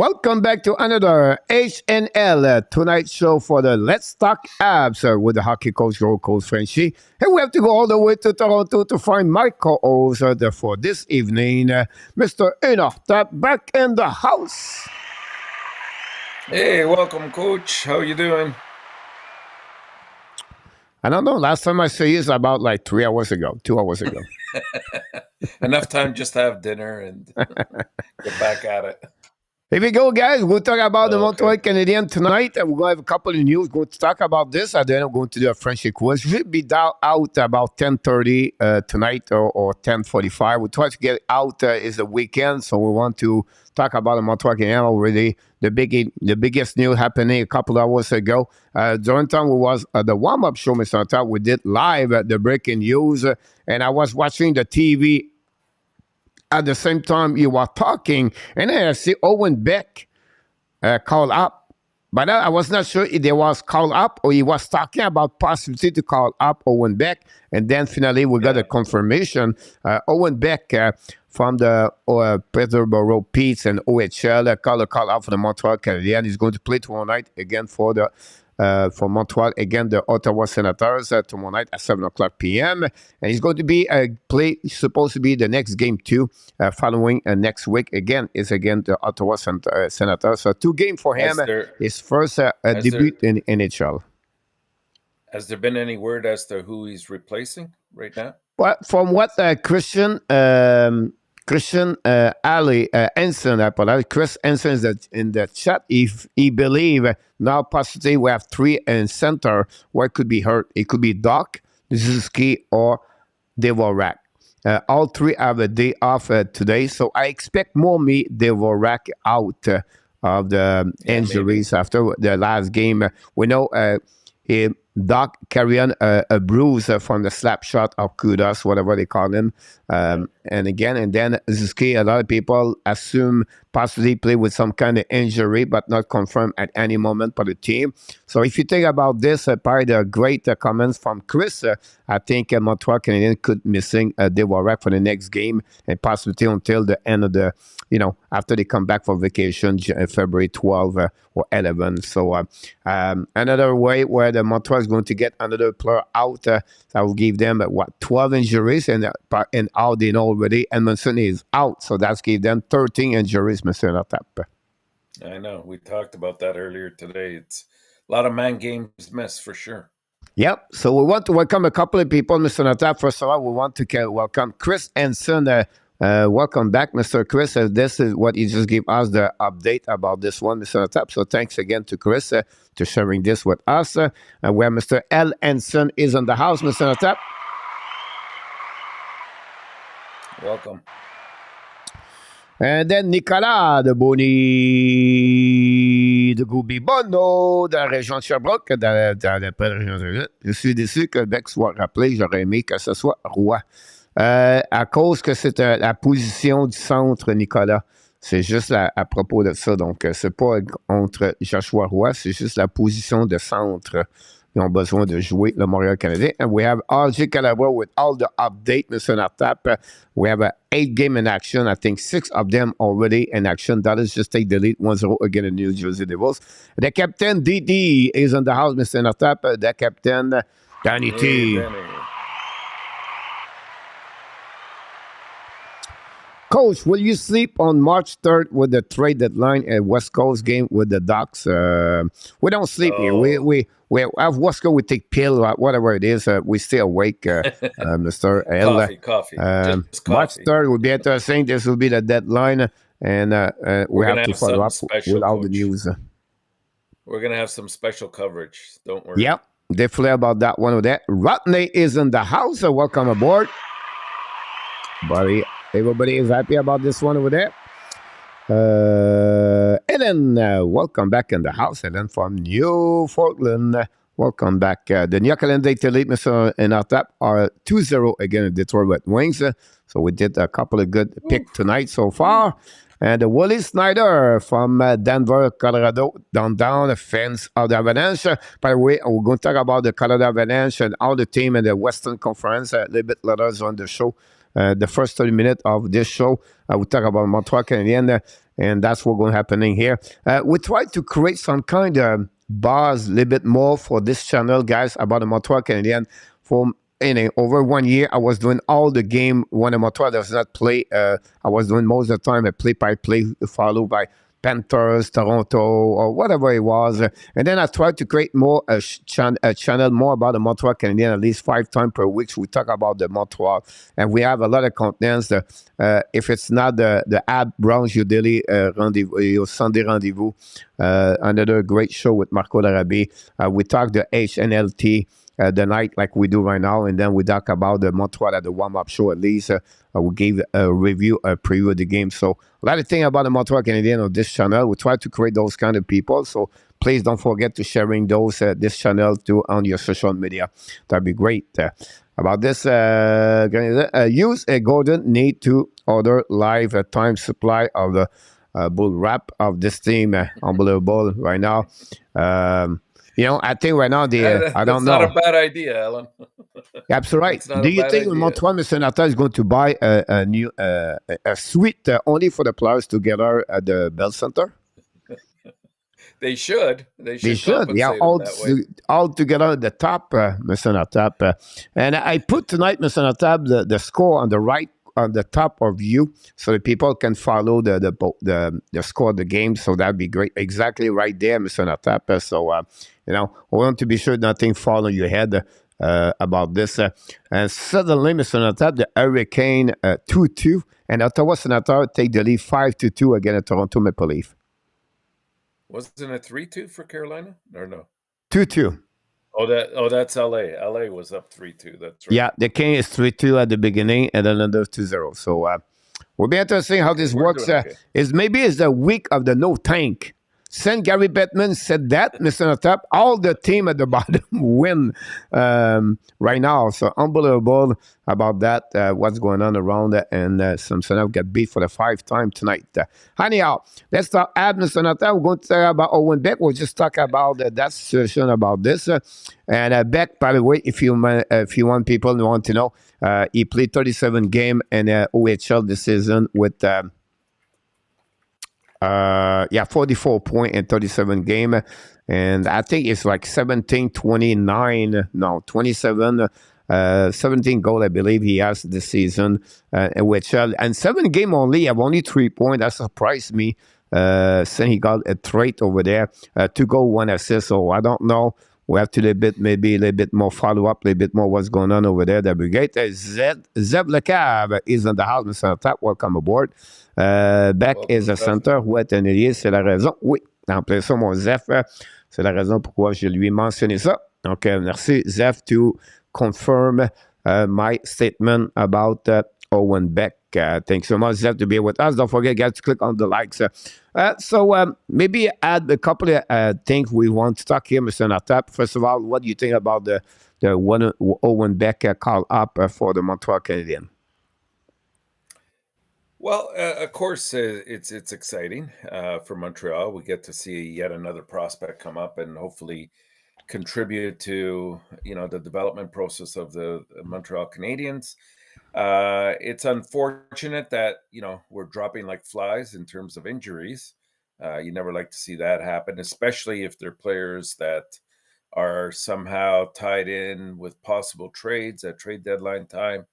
Welcome back to another HNL Tonight show for the Let's Talk Habs with the hockey coach, Coach Frenchy. And we have to go all the way to Toronto to find my co-host for this evening, Mr. Unarte, back in the house. Hey, welcome, Coach. How you doing? I don't know. Last time I saw you is about like 2 hours ago. Enough time just to have dinner and get back at it. Here we go, guys. We'll talk about the Montreal Canadiens tonight. We're going to have a couple of news. We're going to talk about this. And then we're going to do a Frenchy quiz. We should be out about 10:30 tonight or 10:45. We'll try to get out. Is the weekend. So we want to talk about the Montreal Canadiens already. The biggest news happening a couple of hours ago. During time we was the warm-up show, Mr. Top, we did live at the breaking news. And I was watching the TV at the same time you were talking, and then I see Owen Beck call up. But I was not sure if they was called up or he was talking about possibility to call up Owen Beck. And then finally we got a confirmation. Owen Beck from the Peterborough Petes and OHL call up for the Montreal Canadiens. He's going to play tomorrow night again for Montreal, again, the Ottawa Senators tomorrow night at 7 o'clock p.m. And he's going to be supposed to be the next game too, following next week. Again, is again the Ottawa Senators. So 2 games for him. His first debut in NHL. Has there been any word as to who he's replacing right now? Well, from what Christian Ali Ensign, Chris Ensign is in the chat. If he believe now possibly we have 3 in center, what could be hurt? It could be Doc, Zuski, or Dvorak. All 3 have a day off today, so I expect more Dvorak out of the injuries after the last game. We know Doc carry on a bruise from the slap shot of Kudos, whatever they call him. And then Zuski, a lot of people assume possibly play with some kind of injury, but not confirmed at any moment for the team. So if you think about this, part of the great comments from Chris, I think Montreal Canadiens could missing Dvorak for the next game and possibly until the end of the, after they come back for vacation, February 12 or 11. So another way where the Montreal is going to get another player out, that will give them 12 injuries, and all they know already, Edmondson is out, so that's give them 13 injuries, Mr. Natap. I know, we talked about that earlier today. It's a lot of man games missed for sure. Yep, so we want to welcome a couple of people, Mr. Natap. First of all, we want to welcome Chris Ensign. Welcome back, Mr. Chris. This is what he just gave us the update about this one, Mr. Natap. So thanks again to Chris to sharing this with us. Where Mr. L. Ensign is in the house, Mr. Natap. Welcome. And then Nicolas de Bonny de Goubi-Bonneau de la région de Sherbrooke, dans la région de... Je suis déçu que Beck soit rappelé. J'aurais aimé que ce soit Roy. À cause que c'est la position du centre, Nicolas. C'est juste à propos de ça. Donc, c'est pas entre Joshua Roy, c'est juste la position de centre. Ils ont besoin de jouer le Montréal Canadien. And we have RJ Calabro with all the update, Mr. Natap. We have 8 game in action. I think 6 of them already in action. Dallas just take the lead 1-0 against the New Jersey Devils. The captain, DD, is in the house, Mr. Natap. The captain, Danny T. Danny. Coach, will you sleep on March 3rd with the trade deadline at West Coast game with the Ducks? We don't sleep here. We have West Coast, we take pill, whatever it is. We stay awake, Mr. L. Coffee. March 3rd will be interesting. This will be the deadline, and we have to follow up with all the news. We're going to have some special coverage. Don't worry. Yep, definitely about that one with that. Rodney is in the house. Welcome aboard. Buddy. Everybody is happy about this one over there. Ellen, welcome back in the house. Ellen from Newfoundland. Welcome back. The New York Islanders elite, Mr. Natap, are 2-0 against the Detroit Red Wings. So we did a couple of good picks tonight so far. And Willie Snyder from Denver, Colorado, down fans of the Avalanche. By the way, we're going to talk about the Colorado Avalanche and all the team in the Western Conference a little bit later on the show. The first 30 minutes of this show, we'll talk about Montreal Canadiens, and that's what's going to happening here. We try to create some kind of buzz a little bit more for this channel, guys, about the Montreal Canadiens. For over 1 year, I was doing all the game when the Montreal does not play. I was doing most of the time a play-by-play followed by Panthers, Toronto, or whatever it was. And then I tried to create more a channel more about the Montreal Canadiens at least 5 times per week. So we talk about the Montreal, and we have a lot of contents. If it's not the Ab Browns, your daily rendezvous, Sunday rendezvous, another great show with Marco Larabie. We talk the HNLT. The night like we do right now, and then we talk about the Montreal at the warm-up show at least. We gave a review, a preview of the game. So a lot of things about the Montreal Canadiens on this channel. We try to create those kind of people. So please don't forget to sharing those this channel too on your social media. That'd be great. About this, use a golden need to order live time supply of the bull wrap of this team. Unbelievable right now. I think right now I don't know. That's not a bad idea, Alan. Absolutely right. Do you think Montreal Senator is going to buy a new suite only for the players together at the Bell Center? They should. They should. Yeah, all together at the top, Mr. Natab. And I put tonight, Mr. Natab, the score on the right, on the top of you, so that people can follow the score of the game. So that'd be great. Exactly right there, Mr. Natab. So we want to be sure nothing fall on your head about this. And suddenly, Mr. Natab, the Hurricane 2-2, and Ottawa Senators take the lead 5-2 against the Toronto Maple Leafs. Wasn't it 3-2 for Carolina or no? 2-2. That's LA. LA was up 3-2. That's right. Yeah, the King is 3-2 at the beginning and then another 2-0. So will be interesting how this works. Maybe it's the week of the no tank. Saint Gary Bettman said that, Mr. Natap. All the team at the bottom win right now. So unbelievable about that, what's going on around and some Senators got beat for the 5th time tonight. Anyhow, let's talk Mr. Natap. We're going to talk about Owen Beck. We'll just talk about that situation about this. And Beck, by the way, if you want people who want to know, he played 37 games in OHL this season with 44 points in 37 games. And I think it's like 17 17 goals, I believe he has this season. And 7 games only, have only 3 points. That surprised me. Since he got a trade over there. 2 goals, 1 assist. So I don't know. We have to maybe a little bit more follow-up, a little bit more what's going on over there. That'd be great. Zeb Lecave is in the house, Mr. Tap. Welcome aboard. Beck is a center. Ouais, Tenerier, c'est la raison. Oui, en plein ça, mon Zef. C'est la raison pourquoi je lui ai mentionné ça. Donc, merci, Zef, to confirm my statement about Owen Beck. Thanks so much, Zef, to be with us. Don't forget, guys, to click on the likes. So maybe add a couple of things we want to talk here, Mr. Natap. First of all, what do you think about the Owen Beck call up for the Montreal Canadiens? Well, of course, it's exciting for Montreal. We get to see yet another prospect come up and hopefully contribute to the development process of the Montreal Canadiens. It's unfortunate that we're dropping like flies in terms of injuries. You never like to see that happen, especially if they're players that are somehow tied in with possible trades at trade deadline time.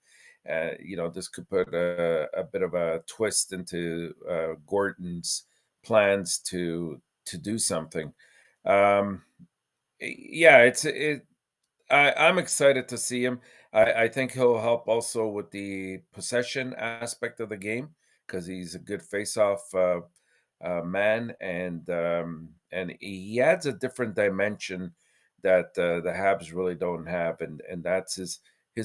This could put a bit of a twist into Gordon's plans to do something. I'm excited to see him. I think he'll help also with the possession aspect of the game because he's a good face-off man, and he adds a different dimension that the Habs really don't have, and that's his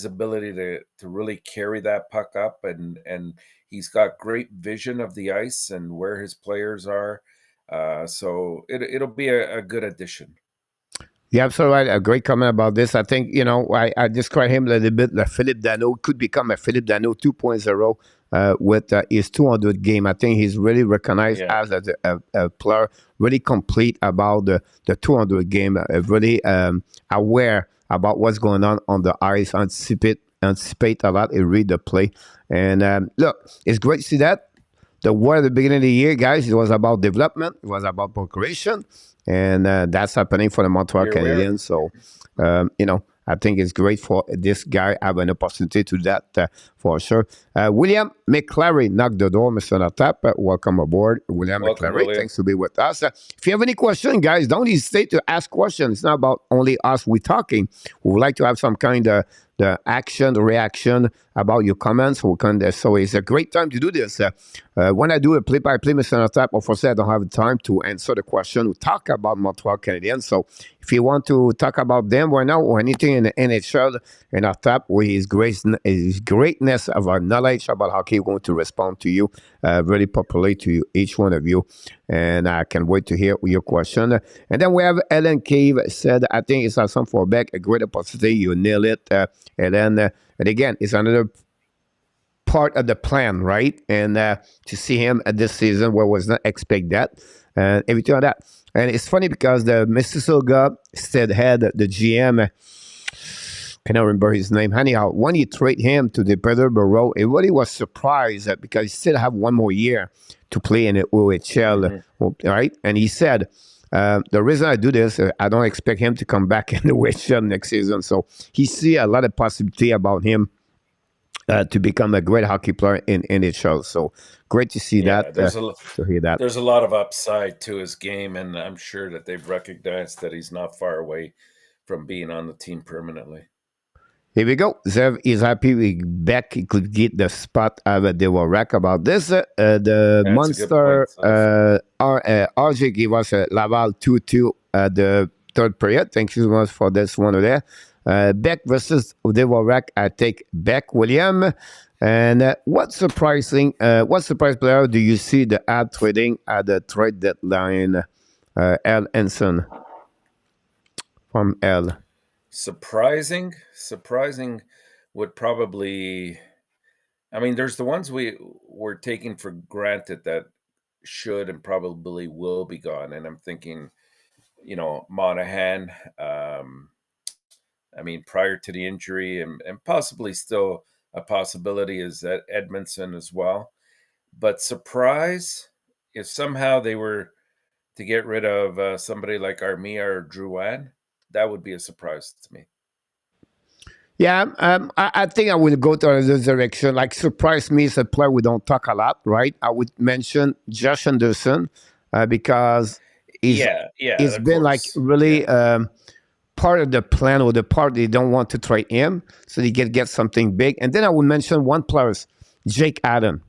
ability to really carry that puck up, and he's got great vision of the ice and where his players are. So it'll be a good addition. Yeah, absolutely right. A great comment about this. I think, I describe him a little bit like Philippe Danault. Could become a Philippe Danault 2.0. with his 200 game. I think he's really recognized Yeah. as a player really complete about the 200 game, really aware about what's going on the ice, anticipate a lot, and read the play. And look, it's great to see that. The word at the beginning of the year, guys, it was about development, it was about progression, and that's happening for the Montreal Here we are. Canadiens. So, you know, I think it's great for this guy have an opportunity to do that for sure. William McClary knocked the door, Mr. Natap. Welcome aboard, William Welcome, McClary. William. Thanks to be with us. If you have any question, guys, don't hesitate to ask questions. It's not about only us we talking. We would like to have some kind of the action, the reaction about your comments. So it's a great time to do this. When I do a play-by-play, Mr. Natap, unfortunately, I don't have time to answer the question or talk about Montreal Canadiens. So if you want to talk about them right now or anything in the NHL and our tap with his greatness of our knowledge about hockey, we're going to respond to you really properly to each one of you. And I can wait to hear your question. And then we have Ellen Cave said, I think it's awesome for Beck, a great opportunity. You nail it, Ellen. And again, it's another part of the plan, right? And to see him at this season where was not expect that and everything like that. And it's funny because the Mississauga State head, the GM, cannot remember his name. Anyhow, when you trade him to the Peterborough, everybody was surprised because he still have one more year to play in the OHL, right? And he said, the reason I do this, I don't expect him to come back in the OHL next season. So he see a lot of possibility about him to become a great hockey player in NHL. So great to see that, to hear that. There's a lot of upside to his game, and I'm sure that they've recognized that he's not far away from being on the team permanently. Here we go. Zev is happy with Beck. He could get the spot of the rack about this. The Monster RJ gave us a Laval 2-2 at the third period. Thank you so much for this one there. Beck versus Devorak. I take Beck, William. And what surprise player do you see the ad trading at the trade deadline? L. Ensign from L. Surprising would probably, I mean, there's the ones we're taking for granted that should and probably will be gone. And I'm thinking, you know, MONAHAN, I mean, prior to the injury and possibly still a possibility is that Edmondson as well. But surprise, if somehow they were to get rid of somebody like Armia or Drouin, that would be a surprise to me. Yeah, I think I will go to this direction. Like, surprise me is a player we don't talk a lot, right? I would mention Josh Anderson because he's been like really part of the plan or the part they don't want to trade him, so they get something big. And then I would mention one player, Jake Allen.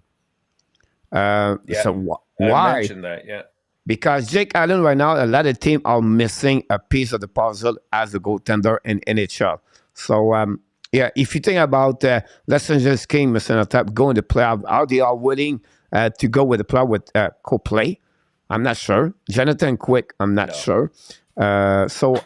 So why? I mentioned that, yeah. Because Jake Allen right now, a lot of teams are missing a piece of the puzzle as a goaltender in NHL. So, if you think about Los Angeles Kings, Mr. Natap, going to playoff, how they are willing to go with the playoff with co-play, I'm not sure. Jonathan Quick, I'm not sure. So,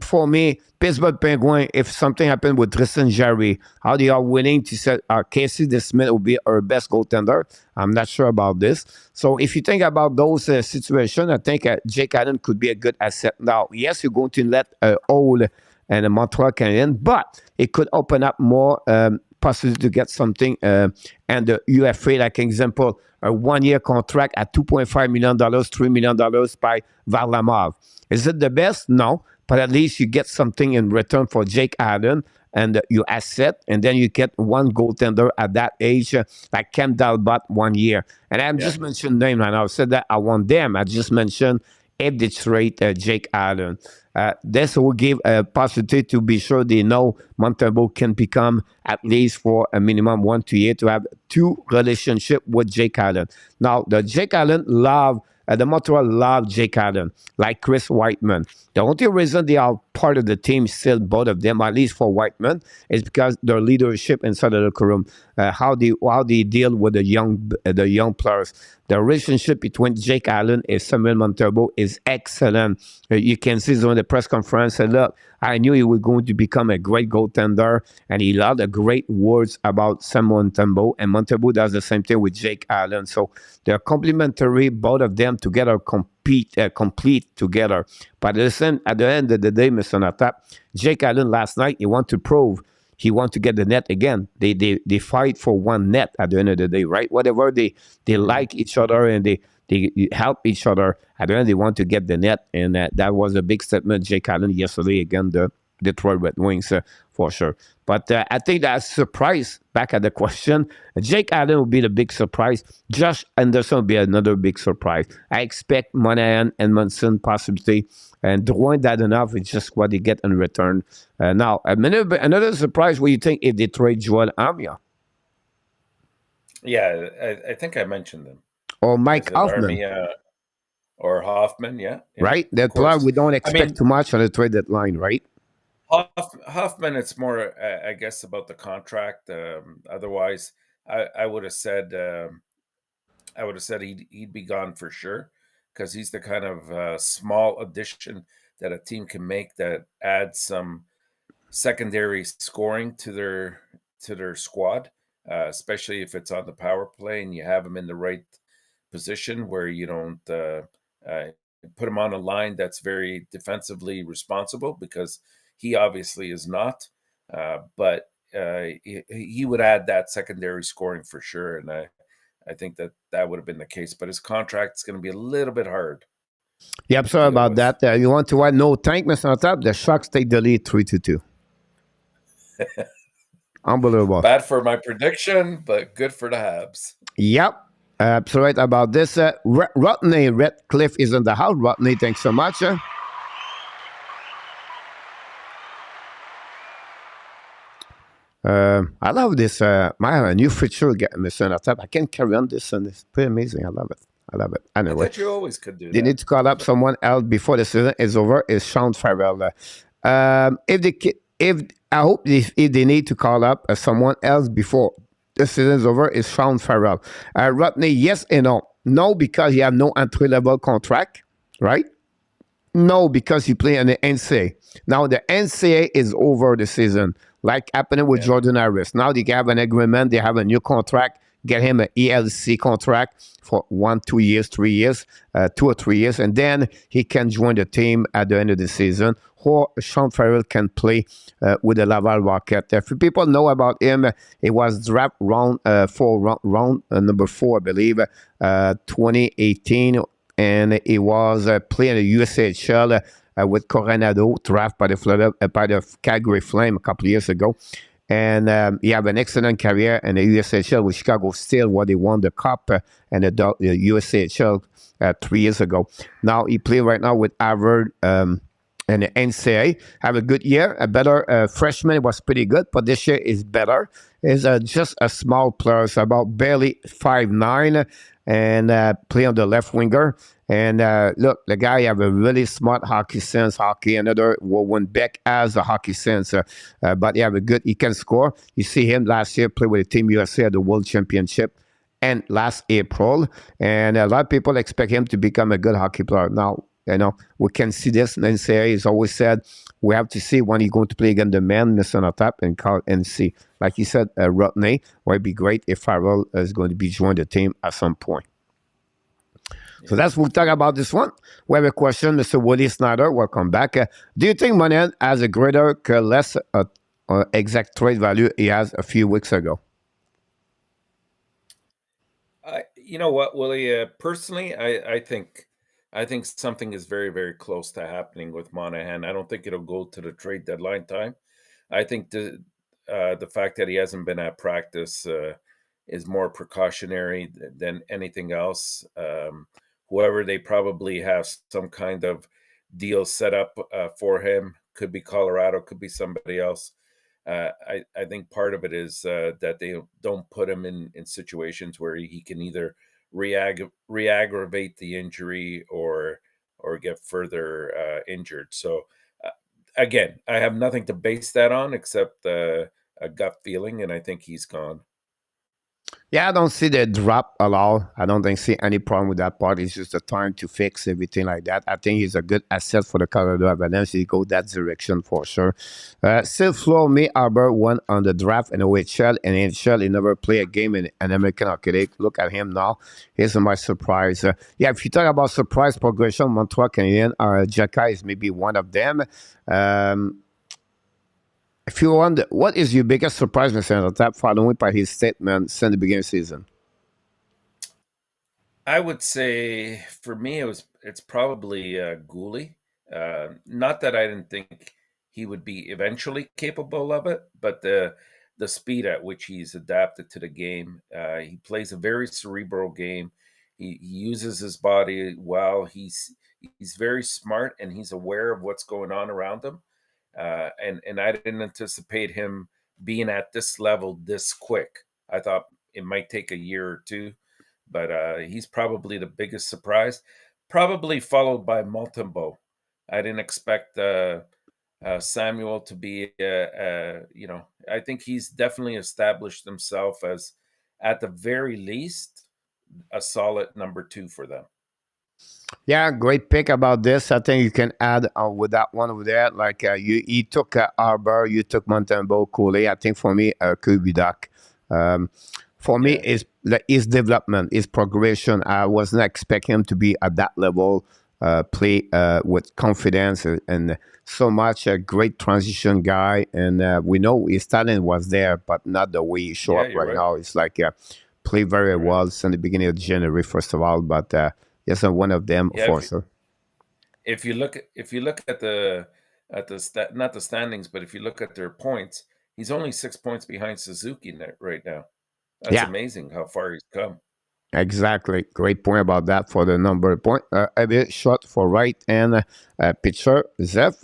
for me, Pittsburgh Penguins, if something happened with Tristan Jarry, how they are willing to say Casey DeSmith will be our best goaltender, I'm not sure about this. So if you think about those situations, I think Jake Allen could be a good asset. Now, yes, you're going to let Ole and a Montreal Canadiens, but it could open up more possibility to get something. And the UFA, like example, a one-year contract at $2.5 million, $3 million by Varlamov. Is it the best? No. But at least you get something in return for Jake Allen and your asset, and then you get one goaltender at that age, like Cam Talbot, 1 year. And I just mentioned name right now. I said that I want them. I just mentioned if they trade Jake Allen. This will give a possibility to be sure they know Montembeault can become at least for a minimum 1 2 years to have two relationship with Jake Allen. Now, the Jake Allen the Montreal love Jake Allen, like Chris Whiteman. The only reason they are part of the team still, both of them, at least for Whiteman, is because their leadership inside the locker room, how they deal with the young players. The relationship between Jake Allen and Samuel Montembeault is excellent. You can see during the press conference, and look, I knew he was going to become a great goaltender, and he had a great words about Samuel Montembeault, and Montembeault does the same thing with Jake Allen. So they're complementary, both of them together complete together. But listen, at the end of the day, Mr. Natap, Jake Allen last night, he want to prove he want to get the net again. They fight for one net at the end of the day, right? Whatever they like each other and they help each other. At the end, they want to get the net, and that was a big statement Jake Allen yesterday against the Detroit Red Wings for sure. But I think that's surprise. Back at the question, Jake Allen will be the big surprise. Josh Anderson will be another big surprise. I expect Monahan and Munson possibility, and Drouin Dadonov is just what they get in return. Now, another surprise. What do you think if they trade Joel Armia? Yeah, I think I mentioned them. Or Mike Hoffman. Armia or Hoffman, yeah. Right? That player we don't expect too much on the trade deadline, right? Hoffman, it's more, I guess, about the contract. Otherwise, I would have said he'd be gone for sure, because he's the kind of small addition that a team can make that adds some secondary scoring to their squad, especially if it's on the power play and you have him in the right position where you don't put him on a line that's very defensively responsible, because he obviously is not. But he would add that secondary scoring for sure, and I think that would have been the case. But his contract's going to be a little bit hard. Yep, sorry about that. You want to add no thank, Mr. Top? The Sharks take the lead 3-2. Unbelievable. Bad for my prediction, but good for the Habs. Yep. Absolutely about this. Rodney Redcliffe is in the house. Rodney, thanks so much. I love this. My new feature, Mr. Natap. I can carry on this, and it's pretty amazing. I love it. Anyway, I thought you always could do that. They need to call up someone else before the season is over. Is Sean Farrell? If they need to call up someone else before the season is over, is Sean Farrell. Rodney, yes and no. No, because he has no entry-level contract, right? No, because he played in the NCAA. Now, the NCAA is over the season, like happening with Jordan Harris. Now they have an agreement. They have a new contract. Get him an ELC contract for 1, 2 years, 3 years, 2 or 3 years, and then he can join the team at the end of the season. Or Sean Farrell can play with the Laval Rocket. If people know about him, he was draft round number 4, I believe, 2018, and he was playing the USHL with Coronado, drafted by the Calgary Flame a couple of years ago. And he had an excellent career in the USHL with Chicago Steel, where they won the Cup and the USHL 3 years ago. Now he plays right now with Harvard and the NCAA. Have a good year. A better freshman was pretty good, but this year is better. Is just a small player, so about barely 5'9", and play on the left winger. And look, the guy have a really smart hockey sense. Another one Beck has a hockey sense, but he can score. You see him last year play with the Team USA at the World Championship and last April. And a lot of people expect him to become a good hockey player. Now, we can see this. NCAA has always said we have to see when he's going to play against the men, Mr. Natap, and see. Like you said, Rodney, well, it'd be great if Farrell is going to be joining the team at some point. So that's what we'll talk about this one. We have a question, Mr. Willie Snyder. Welcome back. Do you think Monahan has a greater or less exact trade value he has a few weeks ago? You know what, Willie? Personally, I think something is very, very close to happening with Monahan. I don't think it'll go to the trade deadline time. I think the fact that he hasn't been at practice is more precautionary than anything else. Whoever they probably have some kind of deal set up for him, could be Colorado, could be somebody else. I think part of it is that they don't put him in situations where he can either re-aggravate the injury or get further injured. So again, I have nothing to base that on except a gut feeling, and I think he's gone. Yeah, I don't see the drop at all. I don't think see any problem with that part. It's just the time to fix everything like that. I think he's a good asset for the Colorado Avalanche. He go that direction for sure. Still floor me, Arbor won on the draft in OHL and NHL. He never played a game in an American Hockey League. Look at him now. Here's my surprise. Yeah, if you talk about surprise progression, Montreal Canadiens, Jacka is maybe one of them. If you wonder, what is your biggest surprise, Mr. Tap, following by his statement since the beginning of the season? I would say for me, it's probably Gooley. Not that I didn't think he would be eventually capable of it, but the speed at which he's adapted to the game. He plays a very cerebral game. He uses his body well. He's very smart, and he's aware of what's going on around him. And I didn't anticipate him being at this level this quick. I thought it might take a year or two, but he's probably the biggest surprise, probably followed by Montembeault. I didn't expect Samuel to be, I think he's definitely established himself as, at the very least, a solid number 2 for them. Yeah, great pick about this. I think you can add with that one over there. Like you took Arbor, you took Montembeault, Cooley. I think for me, Kubidak. For me, is his development, his progression. I wasn't expecting him to be at that level. Play with confidence and so much. A great transition guy, and we know his talent was there, but not the way he show up right now. It's like play very well since the beginning of January, first of all, but. Yes, I'm one of them for sure. If you look at the not the standings, but if you look at their points, he's only 6 points behind Suzuki right now. That's amazing how far he's come. Exactly. Great point about that for the number point. A bit short for right and pitcher, Zeph.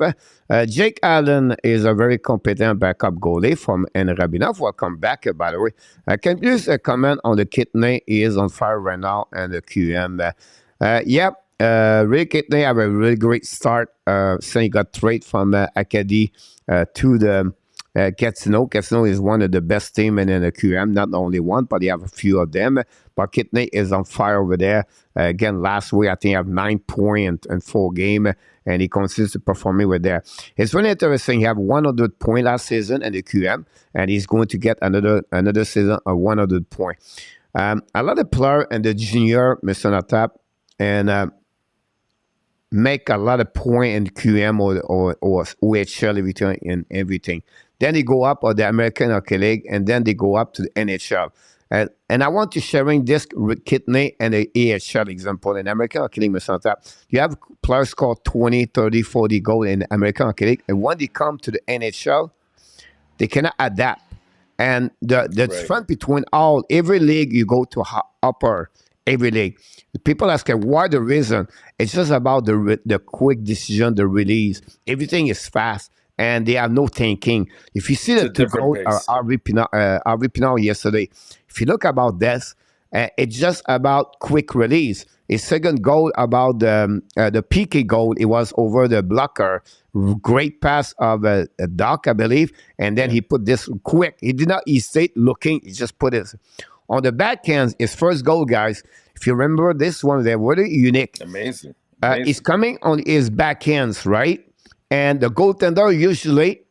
Jake Allen is a very competent backup goalie from Rabinov. Welcome back, by the way. Can you please comment on the Kidney? He is on fire right now and the QM. Rick Kidney have a really great start since he got traded from Acadie to the Gatineau. Gatineau is one of the best teams in the QM, not only one, but they have a few of them. But Kidney is on fire over there. Again, last week, I think he have 9 points in 4 games, and he continues to perform over there. It's really interesting. He have 100 points last season in the QM, and he's going to get another season of 100 points. A lot of players in the junior, Mr. Natap, and make a lot of points in QM or OHL and everything. Then they go up on the American Hockey League, and then they go up to the NHL. And I want to sharing this with Kidney and the AHL example. In American Hockey League, Mr. Natap, you have players score 20, 30, 40 goals in the American Hockey League, and when they come to the NHL, they cannot adapt. And the difference between every league you go to upper, every league. People ask why the reason. It's just about the quick decision, the release. Everything is fast, and they have no thinking. If you see the 2 goals RV Pinard yesterday, if you look about this, it's just about quick release. His second goal about the PK goal, it was over the blocker. Great pass of Doc, I believe, and then he put this quick. He did not hesitate looking. He just put it on the backhand. His first goal, guys. If you remember this one, they're really unique. Amazing. He's coming on his backhands, right? And the goaltender usually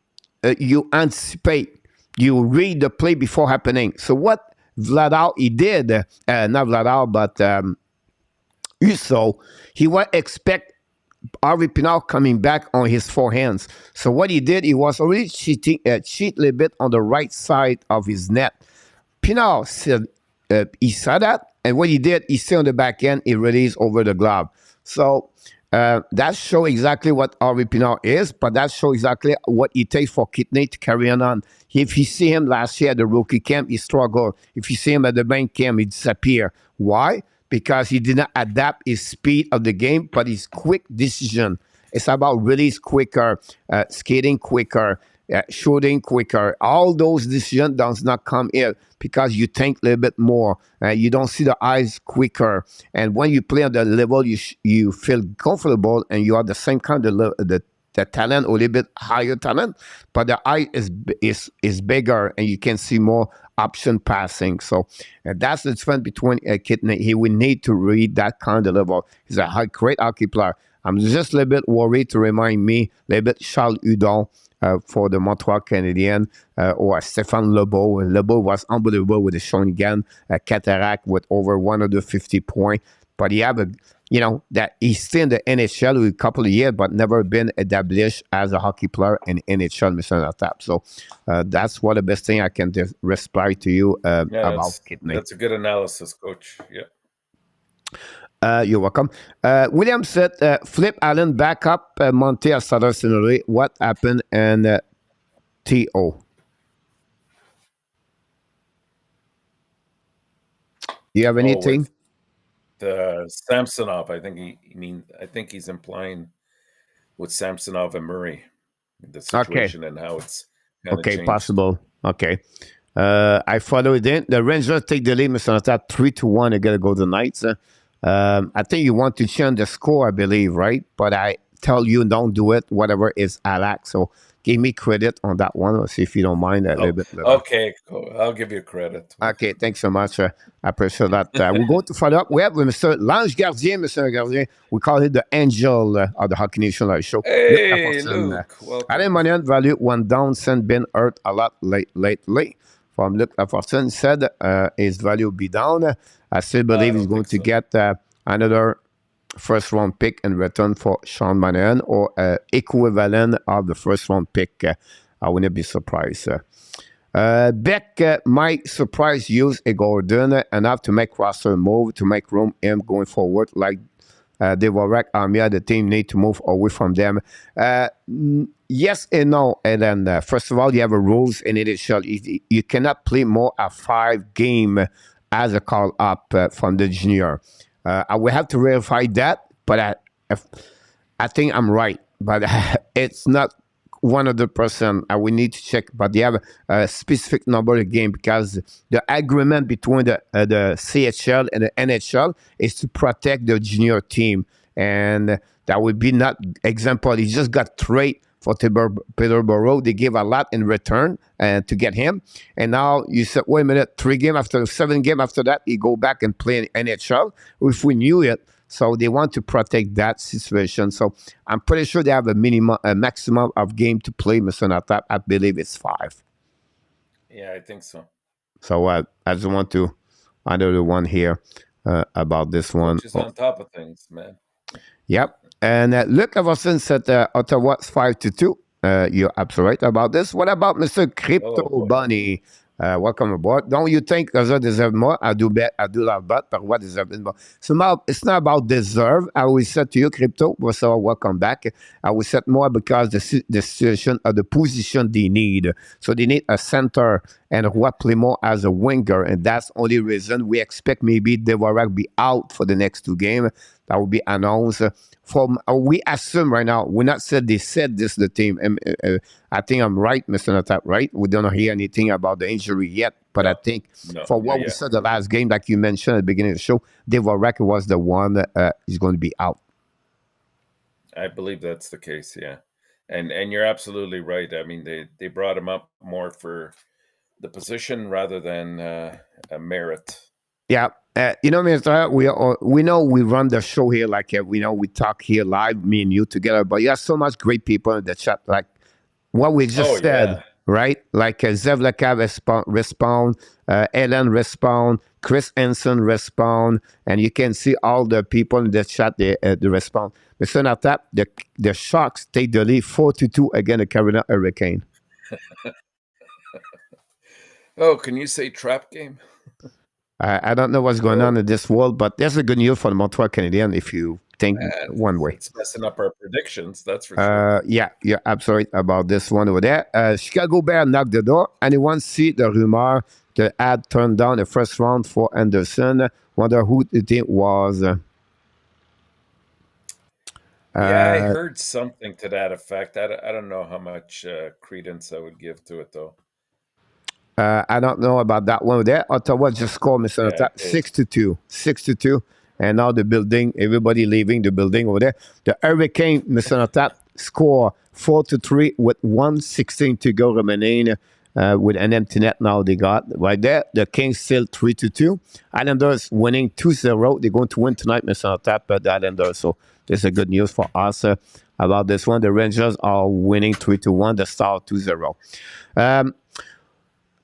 you anticipate, you read the play before happening. So what Vladar he did, not Vladar, but Uso, he would expect RV Pinard coming back on his forehands. So what he did, he was already cheat a little bit on the right side of his net. Pinard said he saw that, and what he did, he stayed on the back end, he released over the glove. So that shows exactly what RV Pinard is, but that shows exactly what it takes for Kidney to carry on. If you see him last year at the rookie camp, he struggled. If you see him at the main camp, he disappeared. Why? Because he did not adapt his speed of the game, but his quick decision. It's about release quicker, skating quicker, shooting quicker. All those decisions does not come in because you think a little bit more. You don't see the eyes quicker. And when you play on the level, you feel comfortable and you are the same kind of the the talent, a little bit higher talent, but the eye is bigger, and you can see more option passing. So that's the difference between a Kidney. He will need to read that kind of level. He's a great hockey player. I'm just a little bit worried to remind me a little bit Charles Hudon for the Montreal Canadiens, or Stéphane Lebeau. Lebeau was unbelievable with the Shawinigan Cataract with over 150 points. But he have that he's still in the NHL with a couple of years, but never been established as a hockey player in NHL, Mr. Natap. So that's what the best thing I can reply to you about Kidney. That's a good analysis, Coach. Yeah. You're welcome. William said, Flip Allen back up Monte at Southern Scenery. What happened in TO? Do you have anything? The Samsonov, I think he's implying with Samsonov and Murray, the situation and how it's kind of changed. Possible. Okay. I followed it. The Rangers take the lead, Mr. Natap, 3-1 against the Golden Knights. I think you want to change the score, I believe, right? But I tell you, don't do it, whatever is Alex. So give me credit on that one. Let's see if you don't mind that a little bit. Okay, cool. I'll give you credit. Okay, thanks so much. I appreciate that. We're going to follow up. We have Mr. Lange Gardien, Mr. Gardien. We call it the angel of the Hockey Nation Live Show. Hey, Luke. Alain Monahan value went down since been hurt a lot lately. From Luke Lafortune said his value will be down. I still believe he's going to get another first-round pick in return for Sean Monahan, or equivalent of the first-round pick. I wouldn't be surprised. Beck might surprise use a Gordon enough to make roster move to make room him going forward, like Dvorak, Armia. The team need to move away from them. Yes and no. And then first of all, you have a rules in NHL. You cannot play more a 5 game as a call up from the junior. I will have to verify that, but I think I'm right. But it's not 100%. I will need to check. But they have a specific number of game, because the agreement between the CHL and the NHL is to protect the junior team. And that would be not example. He just got traded for Peterborough. They gave a lot in return to get him. And now you said, wait a minute, 3 games after 7 games after that, he go back and play in NHL. If we knew it, so they want to protect that situation. So I'm pretty sure they have a maximum of game to play, Mr. Natap. I believe it's 5. Yeah, I think so. So I just want to another one here about this one. Just on top of things, man. Yep. And Luc Everson said Ottawa's 5-2. You're absolutely right about this. What about Mr. Crypto Bunny? Welcome aboard. Don't you think Gaza deserve more? I do love bet, but what deserve more? So it's not about deserve. I will say to you, Crypto, so welcome back. I will say more because the situation of the position they need. So they need a center and what play more as a winger, and that's the only reason we expect maybe Dvorak be out for the next 2 games. That will be announced. We assume right now, we're not said they said this the team. I think I'm right, Mr. Natap, right? We don't hear anything about the injury yet, but I think we said the last game, like you mentioned at the beginning of the show, Dvorak was the one that is going to be out. I believe that's the case, yeah. And you're absolutely right. I mean, they brought him up more for the position rather than a merit. Yeah. Mr. We know we run the show here like we talk here live, me and you together, but you have so much great people in the chat, like what we just said, right? Like Zevlaka respond, Ellen respond, Chris Henson respond, and you can see all the people in the chat, they respond. Mr. Natap, the Sharks take the lead 4-2 against the Carolina Hurricane. Oh, can you say trap game? I don't know what's going on in this world, but there's a good news for the Montreal Canadiens if you think one way. It's messing up our predictions, that's for sure. Yeah, you're absolutely right about this one over there. Chicago Bears knocked the door. Anyone see the rumor the ad turned down the first round for Anderson? Wonder who it was. Yeah, I heard something to that effect. I don't know how much credence I would give to it, though. I don't know about that one there. Ottawa just scored, Mr. Natap, 6-2. 6-2. And now the building, everybody leaving the building over there. The Hurricane, Mr. Natap, score 4-3 with 1:16 to go remaining. With an empty net now they got right there. The Kings still 3-2. Islanders winning 2-0. They're going to win tonight, Mr. Tap, the Islanders. So this is good news for us about this one. The Rangers are winning 3-1. The Star 2-0.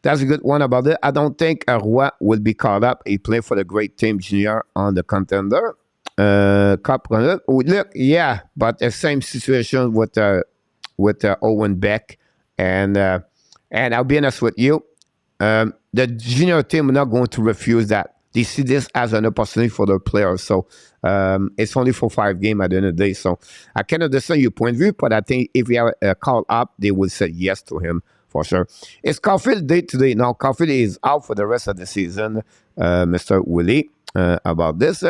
That's a good one about it. I don't think Roy will be caught up. He played for the great team junior on the contender. Cup runner. Look, yeah, but the same situation with Owen Beck. And I'll be honest with you, the junior team are not going to refuse that. They see this as an opportunity for the players. So it's only for 5 games at the end of the day. So I can understand your point of view, but I think if we have a call up, they will say yes to him for sure. It's Caulfield day today. Now, Caulfield is out for the rest of the season, Mr. Willie, about this.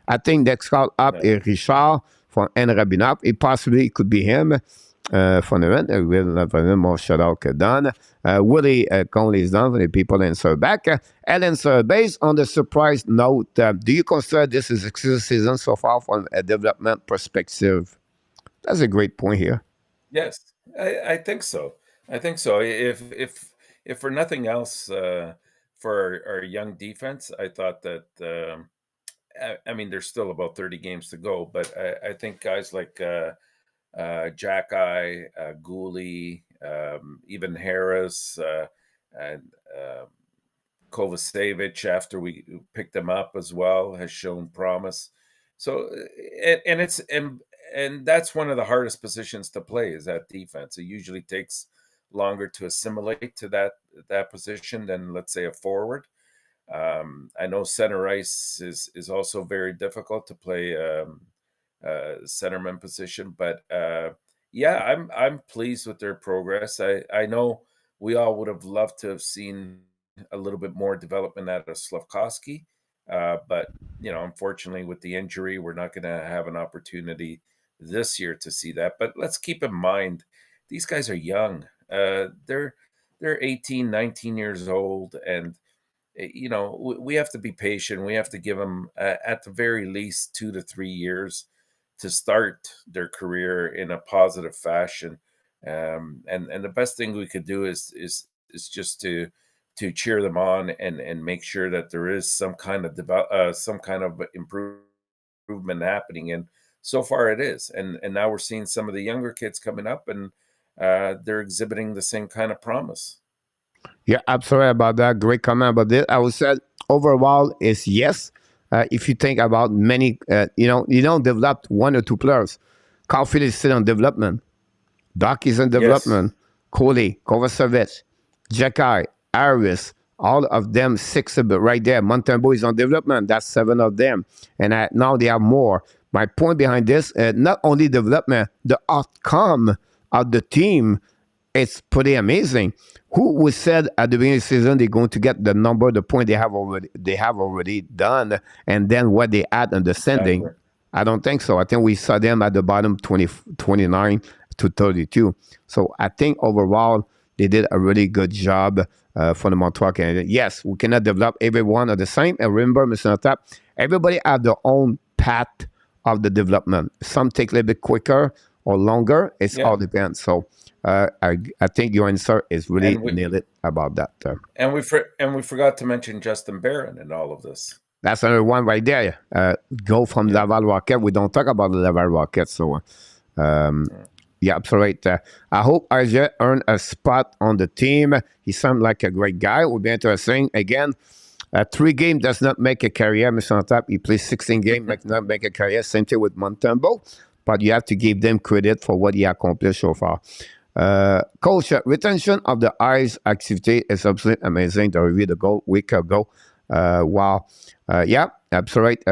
I think next call up is Richard from Rabinap. It possibly could be him. For the event, we'll have more shout-out done. Willie Conley is done for the people answer back. Ellen, sir, based on the surprise note, do you consider this is a success season so far from a development perspective? That's a great point here. Yes, I think so. I think so. If for nothing else, for our young defense, I thought that. I mean, there's still about 30 games to go, but I think guys like Jack-Eye, Gooley, even Harris, and Kovacevic, after we picked him up as well, has shown promise. So, and that's one of the hardest positions to play is that defense. It usually takes longer to assimilate to that position than, let's say, a forward. I know center ice is also very difficult to play centerman position, but yeah, I'm pleased with their progress. I know we all would have loved to have seen a little bit more development out of Slafkovsky, but unfortunately with the injury, we're not going to have an opportunity this year to see that. But let's keep in mind, these guys are young. They're 18, 19 years old, and we have to be patient. We have to give them at the very least 2 to 3 years to start their career in a positive fashion. And the best thing we could do is just to cheer them on and make sure that there is some kind of improvement happening. And so far it is. And now we're seeing some of the younger kids coming up, and they're exhibiting the same kind of promise. Yeah, absolutely about that. Great comment about this. I would say overall is yes. If you think about many, you don't develop 1 or 2 players. Caulfield is still in development. Doc is in development. Yes. Coley, Kovacevic, Jack-Eye, Harris, all of them 6 right there. Montembeault is on development. That's 7 of them. And now they have more. My point behind this, not only development, the outcome of the team, it's pretty amazing. Who was said at the beginning of the season they're going to get the number, the point they have already done, and then what they add on the sending? Exactly. I don't think so. I think we saw them at the bottom 29 to 32. So I think overall they did a really good job for the Montreal Canadiens. Yes, we cannot develop everyone at the same. And remember, Mr. Tap, everybody have their own path of the development. Some take a little bit quicker or longer. It's all depends. So I think your answer is really nailed it about that. And we forgot to mention Justin Barron in all of this. That's another one right there. Go from Laval Rocket. We don't talk about the Laval Rocket. So, yeah, absolutely. I hope RJ earned a spot on the team. He sounds like a great guy. It would be interesting. Again, 3 games does not make a career, Mr. Tap. He plays 16 games, does not make a career. Same thing with Montembeault. But you have to give them credit for what he accomplished so far. Coach, retention of the ice activity is absolutely amazing. The review the goal week ago. Wow. Yeah, absolutely.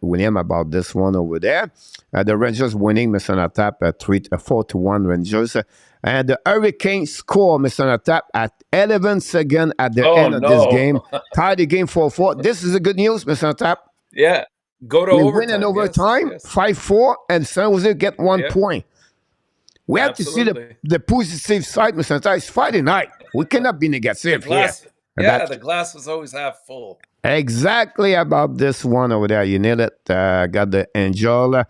William about this one over there. The Rangers winning, Mr. Natap, 4-1 Rangers. And the Hurricanes score, Mr. Natap, at 11 seconds at the end of this game. Tied the game 4-4. This is a good news, Mr. Natap. Yeah. Go to overtime. We win in overtime, 5-4, and San Jose get 1 point. We have to see the positive side, Mr. Natap. It's Friday night. We cannot be negative here. The glass was always half full. Exactly about this one over there. You nailed it. Got the angel.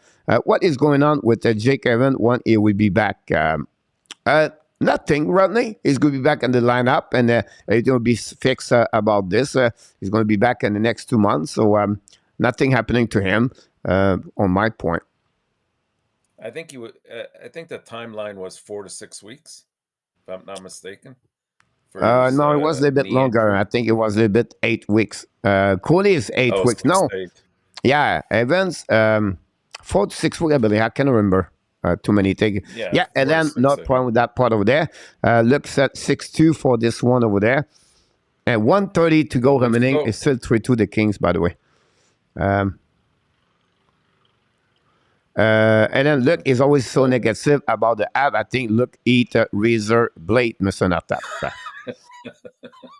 What is going on with Jake Evans? When he will be back? Nothing, Rodney. He's going to be back in the lineup, and it's going to be fixed about this. He's going to be back in the next 2 months, so nothing happening to him. On my point, I think you would. I think the timeline was 4 to 6 weeks, if I'm not mistaken, for his no, it was a little bit knee longer. injury. I think it was a little bit 8 weeks. Cody is 8 weeks. 6 No, to 8. yeah, Evans 4 to 6 weeks. I believe I can't remember. Too many things. Yeah, and 4 to then 6, not problem with that part over there. Looks at 6-2 for this one over there. And 1:30 to go remaining. It's still 3-2 the Kings, by the way. And then look is always so negative about the app. I think look eat razor blade, Mr. Natap.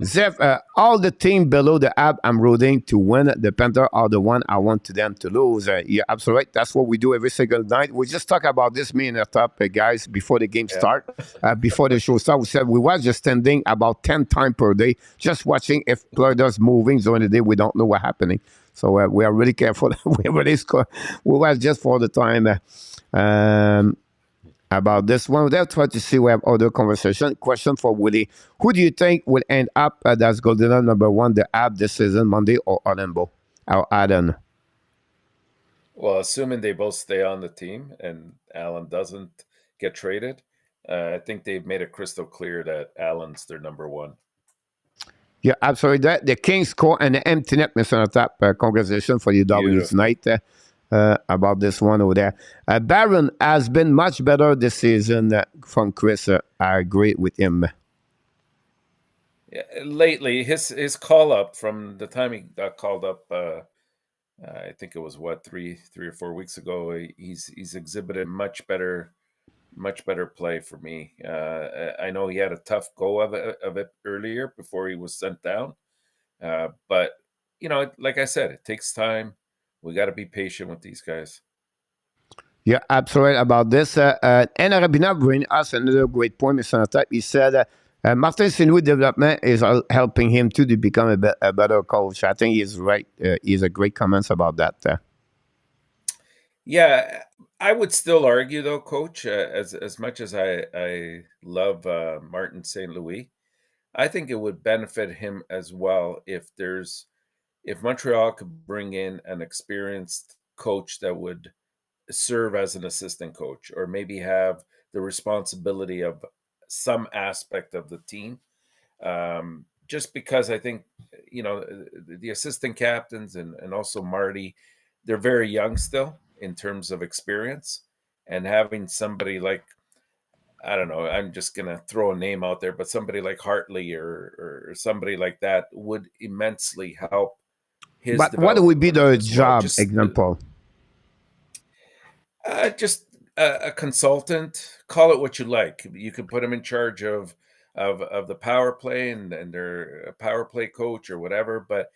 Zeph, all the team below the app I'm rooting to win. The Panther are the one I want to them to lose. You're absolutely right. That's what we do every single night. We just talk about this, me and the top guys, before the game start, before the show start. We said we was just standing about 10 times per day, just watching if players moving during the day. We don't know what's happening. So we are really careful. We was just for the time. About this one. We'll try to see we have other conversation. Question for Willie. Who do you think will end up as Golden number one, the app this season, Monday or Odenbo? Or Adam? Well, assuming they both stay on the team and Allen doesn't get traded, I think they've made it crystal clear that Allen's their number one. Yeah, absolutely. The Kings score and the empty net, Mr. Top. Congratulations for your W tonight. About this one over there. Barron has been much better this season from Chris. I agree with him. Yeah, lately, his call up from the time he got called up, I think it was 3 or 4 weeks ago. He's exhibited much better play for me. I know he had a tough go of it earlier before he was sent down, but like I said, it takes time. We got to be patient with these guys. Yeah, absolutely about this. And Arabina bring us another great point, Mr. Natap. He said Martin St-Louis development is helping him to become a better coach. I think he's right. He's a great comments about that. Yeah, I would still argue though, Coach, as much as I love Martin St. Louis, I think it would benefit him as well if Montreal could bring in an experienced coach that would serve as an assistant coach, or maybe have the responsibility of some aspect of the team. Just because I think, the assistant captains and also Marty, they're very young still in terms of experience, and having somebody like, I don't know, I'm just going to throw a name out there, but somebody like Hartley or somebody like that would immensely help his But what would be the job just, example? Just a consultant. Call it what you like. You could put him in charge of the power play and they're a power play coach or whatever. But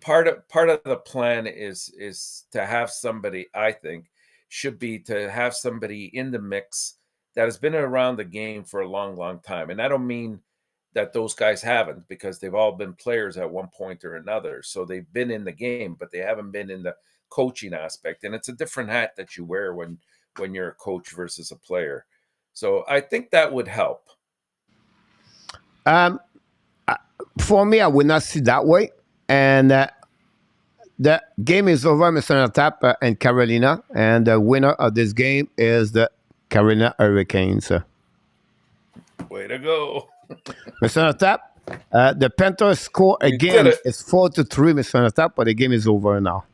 part of the plan is to have somebody. I think should be to have somebody in the mix that has been around the game for a long time. And I don't mean that those guys haven't, because they've all been players at one point or another. So they've been in the game, but they haven't been in the coaching aspect. And it's a different hat that you wear when you're a coach versus a player. So I think that would help. For me, I would not see that way. And the game is over, Mr. Natap and Carolina. And the winner of this game is the Carolina Hurricanes. Way to go. Mr. Natap, the Panthers score again. It's 4-3, Mr. Natap, but the game is over now.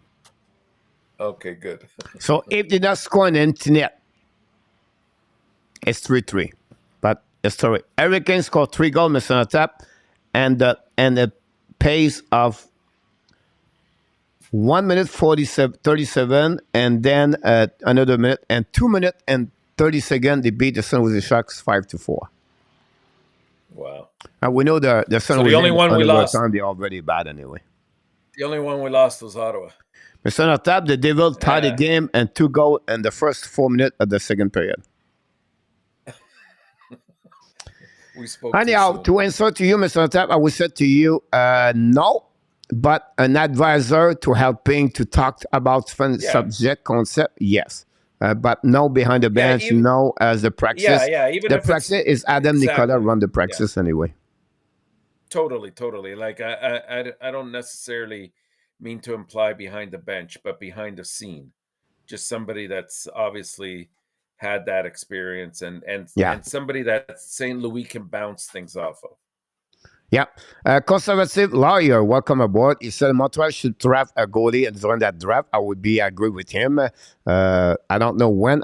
Okay, good. So if they not score an empty net, it's 3-3. But sorry, Hurricanes score 3 goals, Mr. Natap, and the pace of 1 minute 37, and then another minute and 2 minutes and 30 seconds. They beat the San Jose Sharks 5-4. Wow. And we know the San Jose. The only one we lost. Time, they're already bad anyway. The only one we lost was Ottawa. Mr. Natap, the Devils tied the game and 2 goals in the first 4 minutes of the second period. We spoke. Anyhow, to answer to you, Mr. Natap, I would say to you, no. but an advisor to helping to talk about fun Yeah. subject concept, yes. But no behind the Yeah, bench, no as the yeah, praxis. yeah, even The if it's praxis is Adam Nicola exactly. run the Yeah. praxis anyway. Totally, totally. Like I don't necessarily mean to imply behind the bench, but behind the scene. Just somebody that's obviously had that experience Yeah. and somebody that St. Louis can bounce things off of. Yeah. Conservative lawyer, welcome aboard. He said Montreal should draft a goalie, and during that draft, I would be agree with him. I don't know when,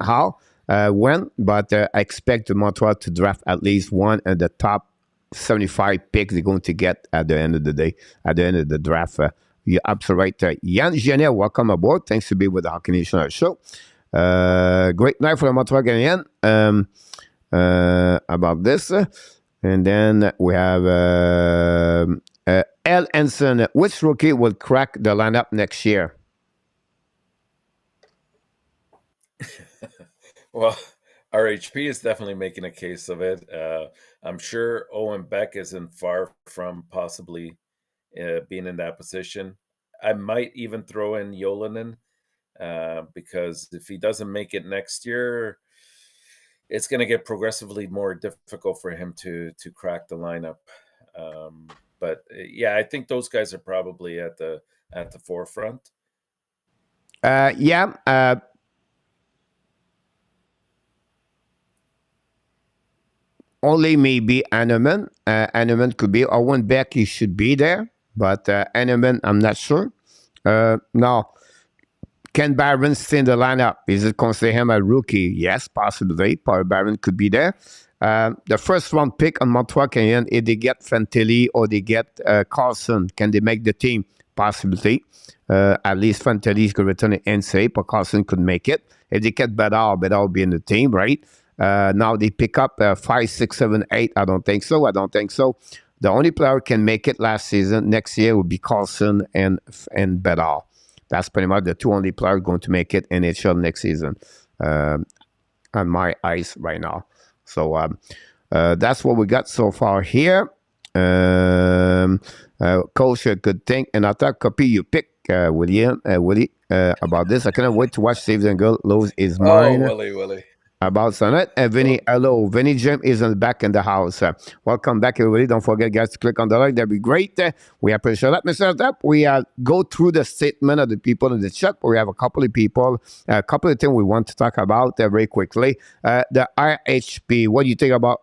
but I expect Montreal to draft at least one at the top 75 picks they're going to get at the end of the day, at the end of the draft. You're absolutely right. Yann Genet, welcome aboard. Thanks to be with the Hockey Nation show. Great night for the Montreal Canadiens. About this. And then we have L. Ensign. Which rookie will crack the lineup next year? Well, RHP is definitely making a case of it. I'm sure Owen Beck isn't far from possibly being in that position. I might even throw in Yolanen because if he doesn't make it next year, it's going to get progressively more difficult for him to crack the lineup. But yeah, I think those guys are probably at the forefront. Yeah. Only maybe Hanneman. Hanneman could be. Owen Beck, he should be there. But Hanneman, I'm not sure. No. Can Barron stay in the lineup? Is it consider him a rookie? Yes, possibly. Paul Barron could be there. The first round pick on Montreal Canadiens, if they get Fantilli or they get Carlson, can they make the team? Possibly. At least Fantilli could return and say, but Carlson could make it. If they get Bedard will be in the team, right? Now they pick up 5, 6, 7, 8. I don't think so. The only player who can make it last season, next year, would be Carlson and Bedard. That's pretty much the two only players going to make it NHL next season on my eyes right now. So that's what we got so far here. Coach, a good thing. And I thought copy you pick, Willie, about this. I cannot wait to watch Saves and Goal lose his mind. Oh, Willie. About Sonnet. Vinny, hello. Vinny Jim is back in the house. Welcome back, everybody. Don't forget, guys, to click on the like. That'd be great. We appreciate that. Mr. Step, we go through the statement of the people in the chat. We have a couple of people, a couple of things we want to talk about very quickly. The RHP, what do you think about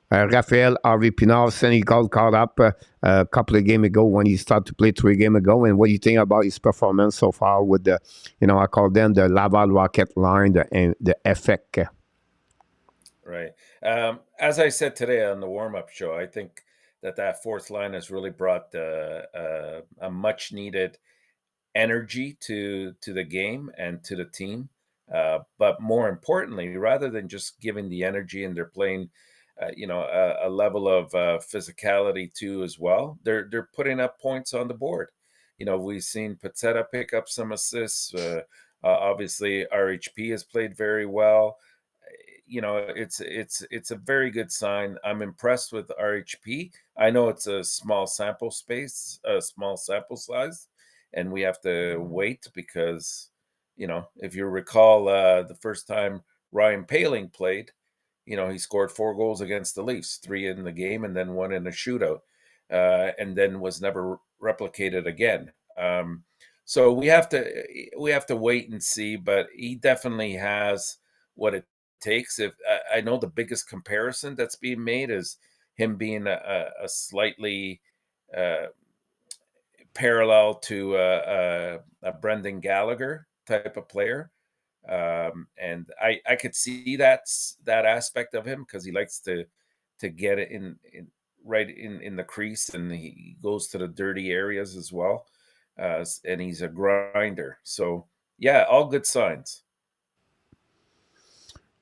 Raphael Harvey Pinard? Senegal called up a couple of games ago when he started to play 3 games ago. And what do you think about his performance so far with the, I call them the Laval Rocket line, the effect? Right. As I said today on the warm-up show, I think that fourth line has really brought a much-needed energy to the game and to the team. But more importantly, rather than just giving the energy and they're playing, a level of physicality too as well, they're putting up points on the board. We've seen Pizzetta pick up some assists. Obviously, RHP has played very well. It's a very good sign. I'm impressed with RHP. I know it's a small sample size, and we have to wait because, if you recall, the first time Ryan Poehling played, he scored 4 goals against the Leafs, 3 in the game and then 1 in a shootout, and then was never replicated again. So we have to wait and see, but he definitely has what it takes. If I know the biggest comparison that's being made is him being a slightly parallel to a Brendan Gallagher type of player. And I could see that aspect of him because he likes to get it right in the crease, and he goes to the dirty areas as well. And he's a grinder. So yeah, all good signs.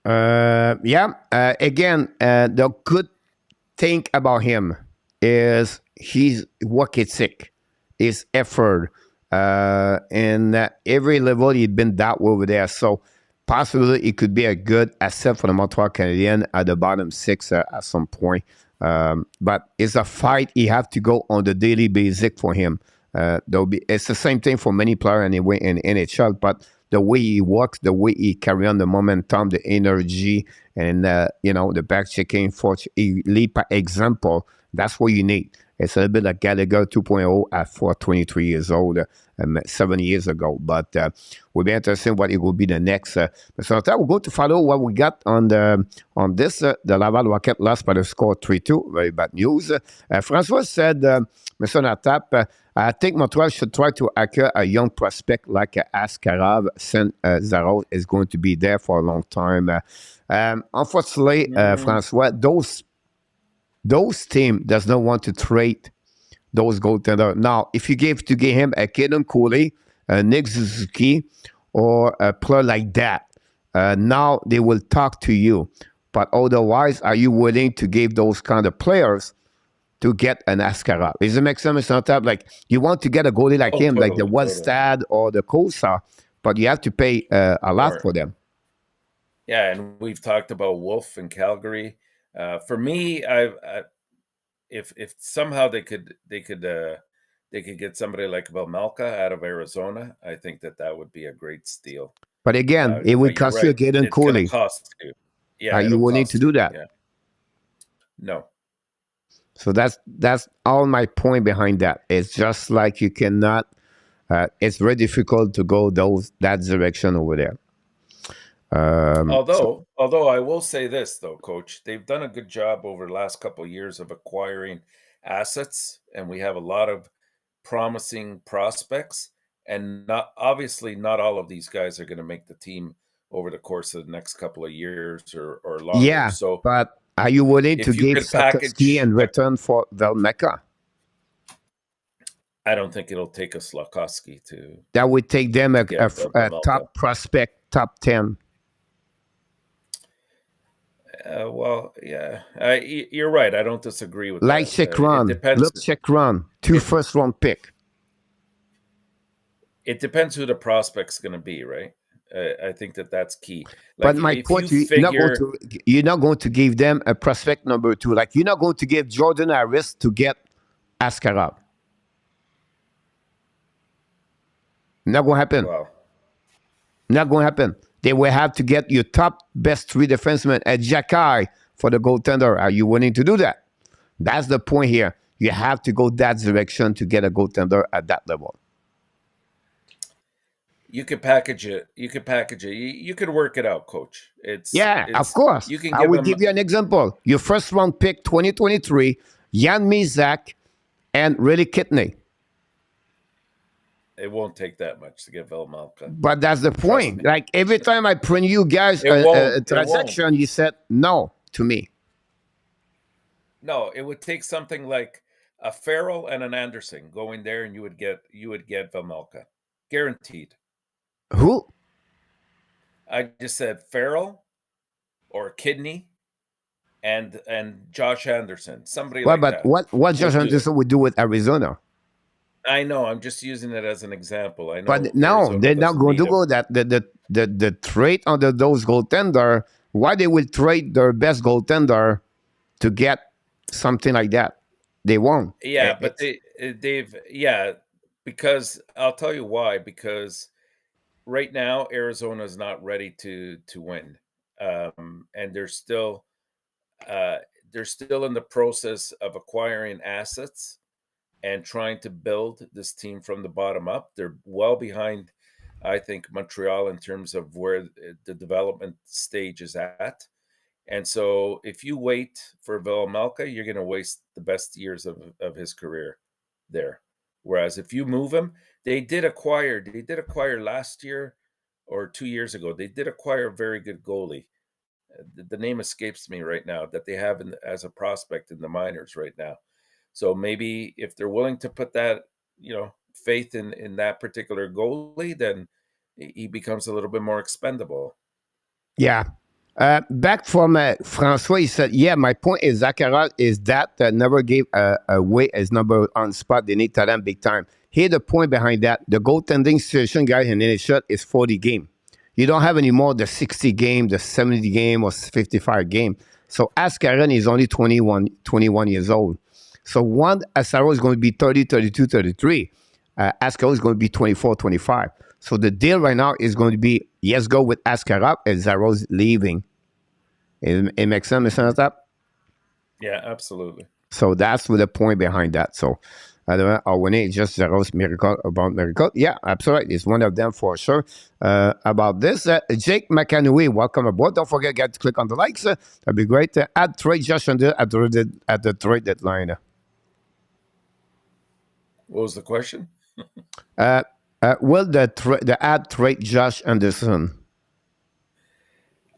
Again, the good thing about him is he's work ethic, his effort, and every level he's been that way over there. So possibly it could be a good asset for the Montreal Canadiens at the bottom 6 at some point. But it's a fight he have to go on the daily basis for him. It's the same thing for many players anyway in NHL, but the way he works, the way he carry on the momentum, the energy, and the back checking for he lead by example. That's what you need. It's a little bit like Gallagher 2.0 at 23 years old, 7 years ago. But we'll be interested what it will be the next. So we're going to follow what we got on this. The Laval Rocket lost by the score 3-2. Very bad news. François said, Mr. Natap, I think Montreal should try to acquire a young prospect like Askarov. Zaros is going to be there for a long time. Unfortunately, François, those teams does not want to trade those goaltenders. Now, if you give him a Kaden Cooley, a Nick Suzuki, or a player like that, now they will talk to you. But otherwise, are you willing to give those kind of players to get an Askarov? Does it make sense? Like you want to get a goalie like him, like the Westad or the Kosa, but you have to pay a lot for them. Yeah, and we've talked about Wolf in Calgary. For me, if somehow they could get somebody like Vejmelka out of Arizona, I think that would be a great steal. But again, it would cost you getting Cooley. Cost you. Yeah, are you willing to do that? Yeah. No. So that's all my point behind that. It's just like you cannot. It's very difficult to go that direction over there. Although I will say this though, Coach, they've done a good job over the last couple of years of acquiring assets, and we have a lot of promising prospects. And obviously not all of these guys are going to make the team over the course of the next couple of years or longer. Yeah, so, but are you willing to give Slafkovsky in return for Vejmelka? I don't think it'll take a Slafkovsky to. That would take them a top prospect, top 10. Well, yeah, you're right. I don't disagree with like that. Chekron. Look, Chekron, 2 first-round pick. It depends who the prospect's going to be, right? I think that's key. Like, but my point, you're not going to give them a prospect number 2. Like, you're not going to give Jordan Harris to get Askarov. Not going to happen. Wow. Not going to happen. They will have to get your top best 3 defensemen at Jacky for the goaltender. Are you willing to do that? That's the point here. You have to go that direction to get a goaltender at that level. You could package it. You could work it out, Coach. Of course. I will give you an example. Your first round pick, 2023, Jan Mizak and Riley Kidney. It won't take that much to get Vejmelka. But that's the point. Like every time I bring you guys a transaction, you said no to me. No, it would take something like a Farrell and an Anderson going there, and you would get Vejmelka, guaranteed. Who? I just said Farrell or Kidney and Josh Anderson. Somebody like that. But what Josh Anderson would do with Arizona? I know. I'm just using it as an example. I know. But no, they're not going to go that. The trade under those goaltender, why they will trade their best goaltender to get something like that? They won't. Yeah, but because I'll tell you why. Because right now Arizona is not ready to win, and they're still in the process of acquiring assets and trying to build this team from the bottom up. They're well behind, I think, Montreal in terms of where the development stage is at. And so if you wait for Vejmelka, you're going to waste the best years of his career there. Whereas if you move him, they did acquire last year or 2 years ago, they did acquire a very good goalie. The name escapes me right now that they have as a prospect in the minors right now. So maybe if they're willing to put that, faith in that particular goalie, then he becomes a little bit more expendable. Yeah. Back from François, he said, yeah, my point is Zakharov is that never gave away his number on spot. They need talent big time. Here, the point behind that, the goaltending situation, guys, in NHL is 40 game. You don't have anymore the 60 game, the 70 game, or 55 game. So Askarov is only 21 years old. So one Asaro is going to be 30, 32, 33. Askarov is going to be 24, 25. So the deal right now is going to be, yes, go with Askarov and Zaro's leaving. It makes sense, Mr. Natap? Yeah, absolutely. So that's the point behind that. So when it's just Zaro's miracle about miracle. Yeah, absolutely. It's one of them for sure. About this, Jake McAnouey, welcome aboard. Don't forget, to click on the likes. That'd be great. Add trade Josh at the trade deadline. What was the question? Will the ad trade Josh Anderson?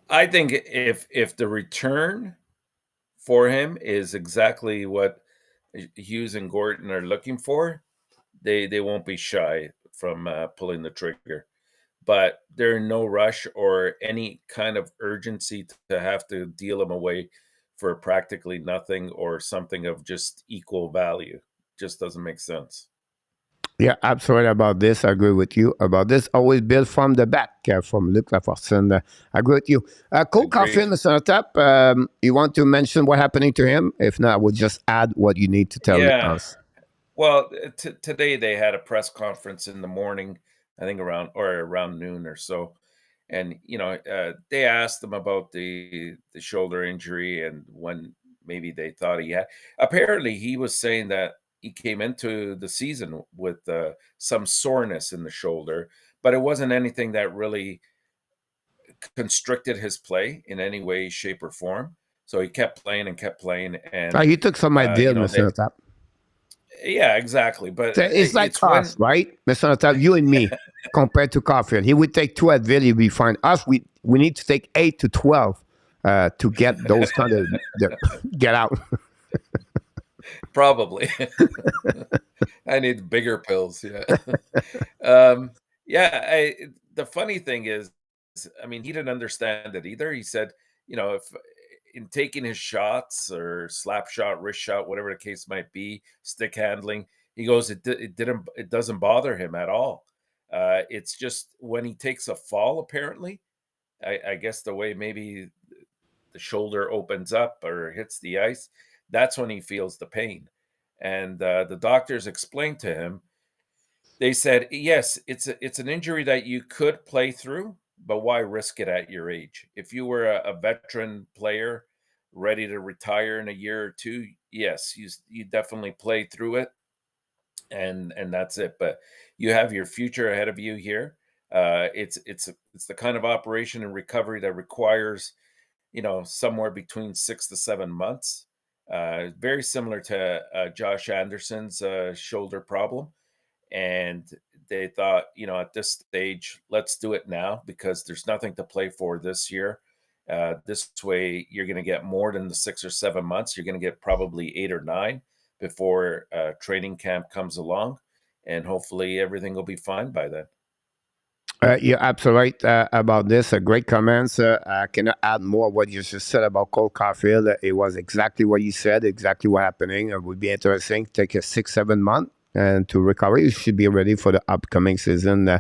I think if the return for him is exactly what Hughes and Gordon are looking for, they won't be shy from pulling the trigger. But they're in no rush or any kind of urgency to have to deal him away for practically nothing or something of just equal value. Just doesn't make sense. Yeah, absolutely about this. I agree with you about this. Always build from the back, from Luc Laforcine. I agree with you. Cole Caulfield, Mr. Tap, you want to mention what happening to him? If not, I will just add what you need to tell us. Well, today they had a press conference in the morning, I think around noon or so. And, they asked him about the shoulder injury and when maybe they thought he had. Apparently, he was saying that he came into the season with some soreness in the shoulder, but it wasn't anything that really constricted his play in any way, shape, or form. So he kept playing and kept playing. And you took some idea, Mr. Tap. Yeah, exactly. But it's like us, right, Mr. Tap? You and me, compared to Caulfield, he would take 2 Advil, he'd be fine. Us, we need to take 8 to 12 to get those kind of get out. Probably. I need bigger pills. Yeah. The funny thing is, I mean, he didn't understand it either. He said, if in taking his shots or slap shot, wrist shot, whatever the case might be, stick handling, he goes, it doesn't bother him at all. It's just when he takes a fall, apparently, I guess the way maybe the shoulder opens up or hits the ice, that's when he feels the pain. And the doctors explained to him, they said, yes, it's an injury that you could play through, but why risk it at your age? If you were a veteran player ready to retire in a year or two, yes, you definitely play through it, and that's it. But you have your future ahead of you here. It's the kind of operation and recovery that requires, somewhere between 6 to 7 months. Very similar to Josh Anderson's shoulder problem. And they thought, at this stage, let's do it now because there's nothing to play for this year. This way, you're going to get more than the 6 or 7 months. You're going to get probably 8 or 9 before training camp comes along. And hopefully everything will be fine by then. You're absolutely right about this. Great comments. I cannot add more what you just said about Cole Caulfield. It was exactly what you said, exactly what happening. It would be interesting. Take a 6-7 month and to recover. You should be ready for the upcoming season. We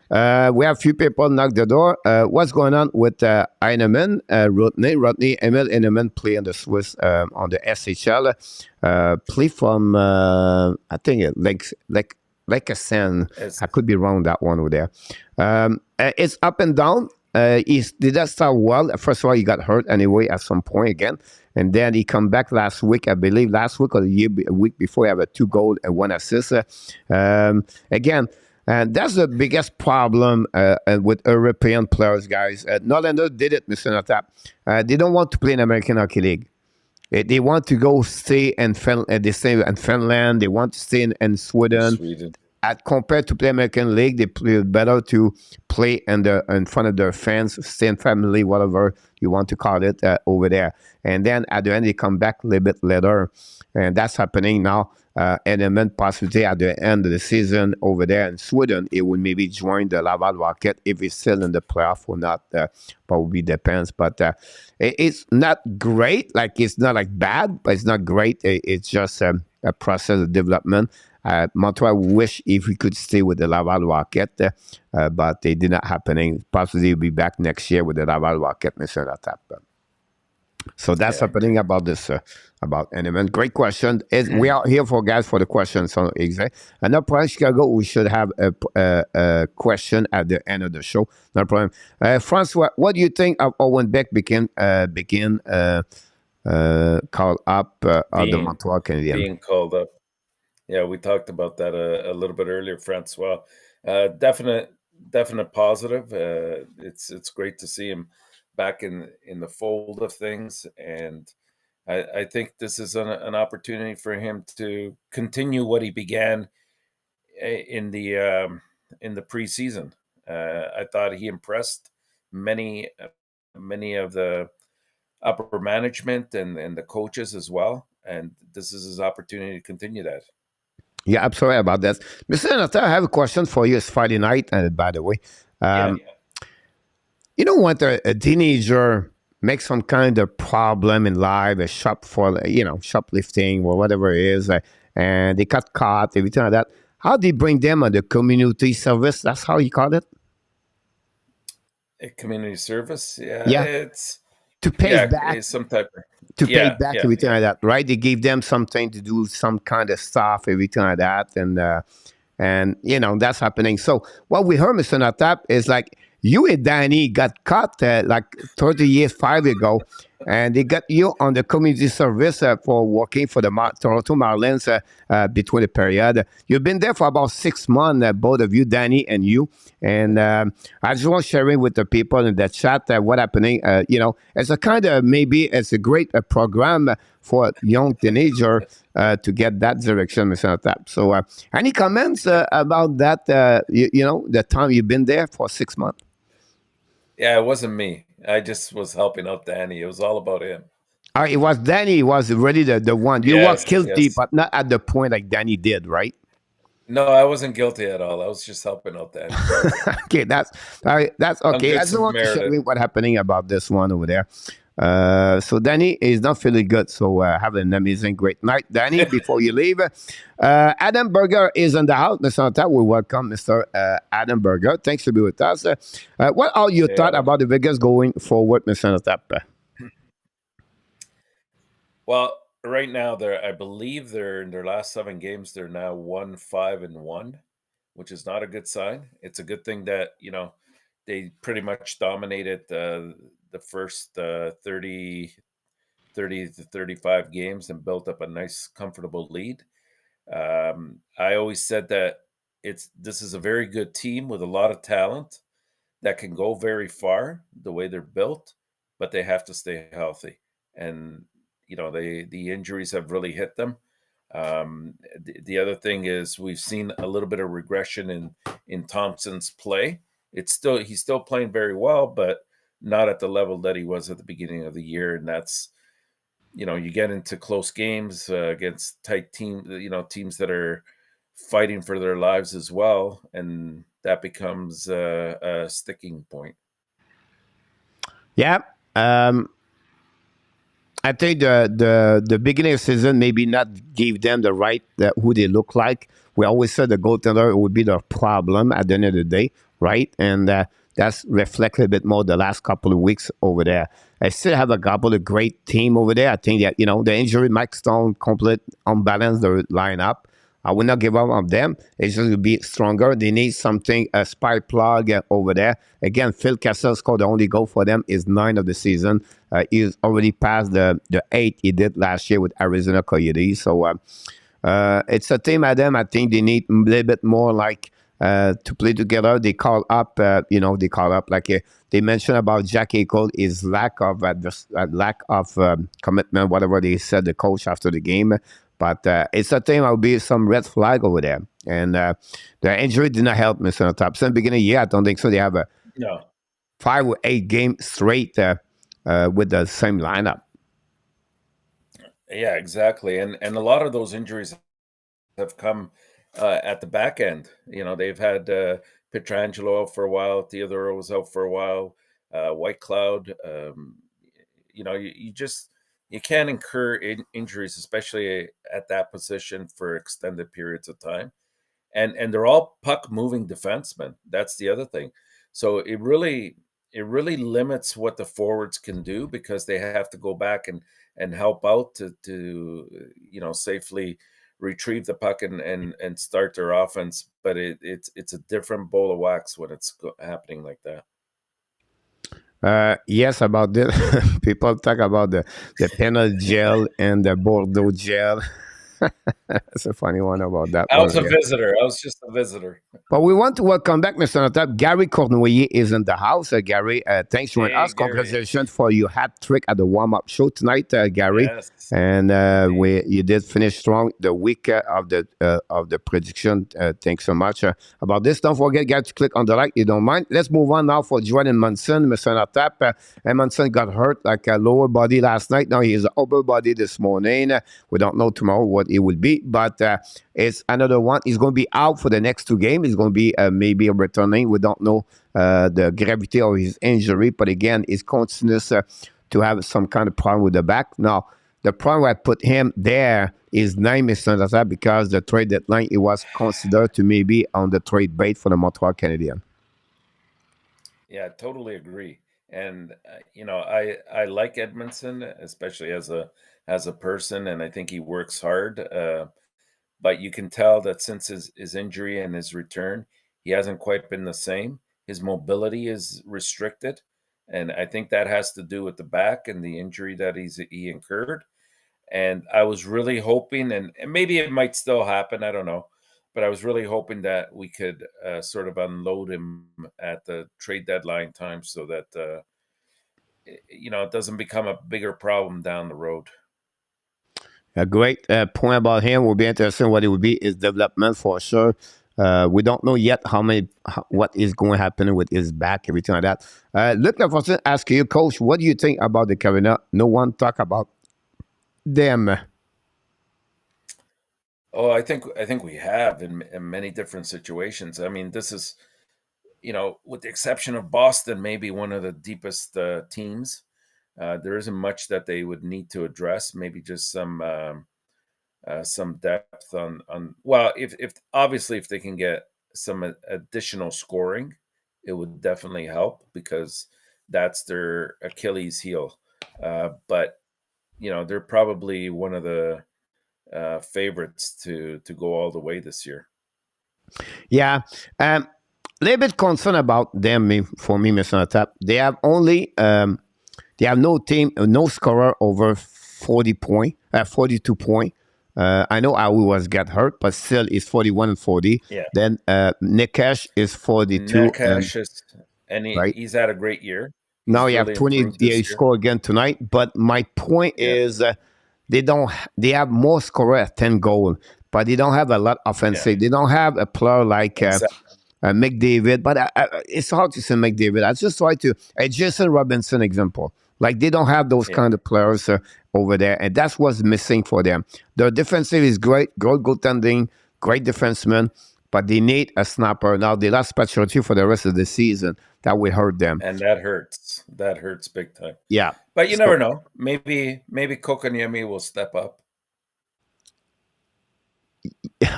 have a few people knock the door. What's going on with Heinemann, Rodney, Emil Heinemann play on the Swiss on the SHL. Play from I think like a sand. I could be wrong that one over there. It's up and down. He did not start well. First of all, he got hurt anyway at some point again. And then he come back last week, I believe, last week or a week before, he had 2 goals and 1 assist. Again, and that's the biggest problem with European players, guys. Norlander did it, Mr. Natap. They don't want to play in American Hockey League. They want to go stay in Finland. They stay in Finland. They want to stay in Sweden. Compared to play American League, they play better to play in front of their fans, stay in family, whatever you want to call it, over there. And then at the end, they come back a little bit later. And that's happening now. And then possibly at the end of the season over there in Sweden, it would maybe join the Laval Rocket if it's still in the playoff or not. Probably depends. But it's not great. Like, it's not like bad, but it's not great. It's just a process of development. Montreal wish if we could stay with the Laval Rocket, but it did not happening. Possibly we'll be back next year with the Laval Rocket, Mr. Natap. So that's Yeah, happening about this about element. Great question. We are here for guys for the questions. So exactly. And no problem, Chicago. We should have a question at the end of the show. No problem. Francois, what do you think of Owen Beck begin call up the being Montreal Canadiens? being called up. Yeah, we talked about that a little bit earlier, Francois. Definite positive. It's great to see him back in the fold of things, and I think this is an opportunity for him to continue what he began in the preseason. I thought he impressed many many of the upper management and the coaches as well, and this is his opportunity to continue that. Yeah, absolutely about that. Mr. Senator, I have a question for you. It's Friday night, and by the way, Yeah. um, you know what? A teenager makes some kind of problem in life, a shop for shoplifting or whatever it is, and they got caught, everything like that. How do you bring them on the community service? That's how you call it. A community service, yeah, Yeah, it's to pay yeah, back, it's some type of to pay yeah, back yeah, everything yeah. like that, right? They gave them something to do, some kind of stuff, everything like that, and that's happening. So what we heard, Mr. Natap, is like you and Danny got caught like 30 years, 5 ago, and they got you on the community service for working for the Toronto Marlins between the period. You've been there for about 6 months, both of you, Danny and you. And I just want sharing with the people in the chat what happening. It's a kind of maybe it's a great program for young teenager to get that direction, Mr. Natap. So any comments about that? The time you've been there for 6 months. Yeah, it wasn't me. I just was helping out Danny. It was all about him. It was Danny. Was really the one. You were Yes, guilty, yes. but not at the point like Danny did, right? No, I wasn't guilty at all. I was just helping out Danny. Okay, that's all right. That's okay. Ungood I just want to share Samaritan. what happening about this one over there. So Danny is not feeling good. So have an amazing, great night, Danny. Before you leave, Adam Berger is in the house. Mr. Tap, we welcome Mr. Adam Berger. Thanks to be with us. What are your Hey, thoughts Adam. about the Vegas going forward, Mr. Tap? Well, right now I believe they're in their last 7 games. They're now 1-5-1, which is not a good sign. It's a good thing that they pretty much dominated the first 30 to 35 games and built up a nice, comfortable lead. I always said that this is a very good team with a lot of talent that can go very far the way they're built, but they have to stay healthy. And the injuries have really hit them. The other thing is we've seen a little bit of regression in Thompson's play. He's still playing very well, but not at the level that he was at the beginning of the year, and that's you get into close games against tight teams that are fighting for their lives as well, and that becomes a sticking point. Yeah. I think the beginning of the season maybe not gave them the right who they look like. We always said the goaltender would be the problem at the end of the day, right? And that's reflected a bit more the last couple of weeks over there. I still have a couple of great team over there. I think that the injury, Mike Stone, complete unbalanced the lineup. I will not give up on them. It's just to be stronger. They need something, a spark plug over there. Again, Phil Kessel scored the only goal for them is 9 of the season. He's already passed the 8 he did last year with Arizona Coyotes. So it's a team, Adam. I think they need a little bit more like to play together. They call up, like they mentioned about Jack Eichel, his lack of commitment, whatever they said, the coach after the game. But it's a team. I'll be some red flag over there, and the injury did not help Mr. Thompson. Beginning of the year, I don't think so. They have a No. 5 or 8 game straight with the same lineup. Yeah, exactly. And a lot of those injuries have come at the back end. They've had Pietrangelo out for a while, Theodore was out for a while, White Cloud. You can't incur injuries, especially at that position for extended periods of time. And they're all puck moving defensemen. That's the other thing. So it really limits what the forwards can do because they have to go back and help out to safely retrieve the puck and start their offense. But it's a different bowl of wax when it's happening like that. Yes, about this. People talk about the penal gel and the Bordeaux gel. That's a funny one about that I one. was a Yeah. visitor. I was just a visitor. But we want to welcome back, Mr. Notap. Gary Cournoyer is in the house. Gary, thanks for joining Hey, us. Gary. Congratulations for your hat trick at the warm-up show tonight, Gary. Yes. And you did finish strong the week of the prediction. Thanks so much about this. Don't forget, guys, to click on the like. You don't mind. Let's move on now for Jordan Munson, Mr. Notap. Munson got hurt like a lower body last night. Now he is upper body this morning. We don't know tomorrow what it will be, but it's another one. He's going to be out for the next 2 games. He's going to be maybe returning. We don't know the gravity of his injury, but again, it's continuous to have some kind of problem with the back. Now, the problem I put him there is 9 Mr. because the trade deadline, it was considered to maybe on the trade bait for the Montreal Canadiens. Yeah, totally agree. And I like Edmondson, especially as a person, and I think he works hard. But you can tell that since his injury and his return, he hasn't quite been the same. His mobility is restricted, and I think that has to do with the back and the injury that he incurred. And I was really hoping, and maybe it might still happen, I don't know, but I was really hoping that we could sort of unload him at the trade deadline time so that it doesn't become a bigger problem down the road. A great point about him. Will be interesting what it will be. His development for sure. We don't know yet what is going to happen with his back, everything like that. Look, I want to ask you, Coach, what do you think about the Carolina? No one talk about them. Oh, I think we have in many different situations. I mean, this is, with the exception of Boston, maybe one of the deepest teams. There isn't much that they would need to address. Maybe just some depth on. Well, if obviously if they can get some additional scoring, it would definitely help because that's their Achilles heel. But they're probably one of the favorites to go all the way this year. Yeah. A little bit concerned about them for me, Mr. Tap. They have only they have no scorer over 42 points. I know Aoui was got hurt, but still is 41 and 40. Yeah. Then Nikesh is 42. Nikesh is, and he's had a great year. Now you have 20. He scored again tonight. But my point is, they have more scorer at 10 goals, but they don't have a lot offensive. Yeah. They don't have a player like McDavid. But it's hard to say McDavid. I just try to Jason Robinson example. Like they don't have those kind of players over there, and that's what's missing for them. Their defensive is great, great goaltending, great defenseman, but they need a snapper. Now they lost Patrick for the rest of the season. That will hurt them, and that hurts. That hurts big time. Yeah, but you never know. Maybe Kotkaniemi will step up.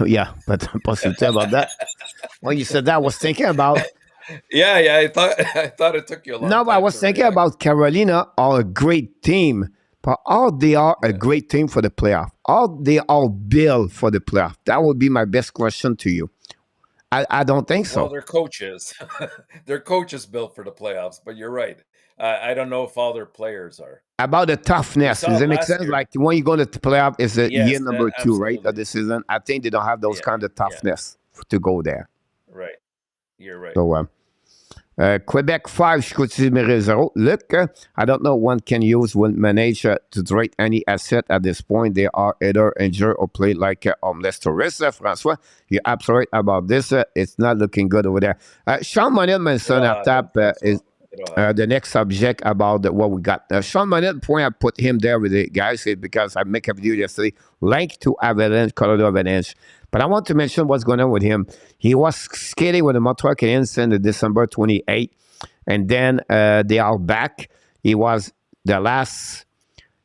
Yeah, but positive about that. Well, you said that. I was thinking about. Yeah. I thought it took you a long time. No, but I was thinking about Carolina are a great team, but they are a great team for the playoff. They are built for the playoff. That would be my best question to you. I don't think so. Well, their coaches, built for the playoffs. But you're right. I don't know if all their players are. About the toughness, does it make sense? Year. Like when you go to the playoff, it's year number 2, right, of the season. I think they don't have those kind of toughness to go there. Right, you're right. So, Quebec 5, Chicoutimi 0. Look, I don't know one can use when manage to trade any asset at this point. They are either injured or play like MILESTONES. François, you're absolutely right about this. It's not looking good over there. Sean Monette mentioned at tap is the next subject about what we got. Sean Monette, the point I put him there with the guys is because I make a video yesterday linked to Avalanche, Colorado Avalanche. But I want to mention what's going on with him. He was skating with the Montreal Canadiens in December 28, and then they are back. He was the last.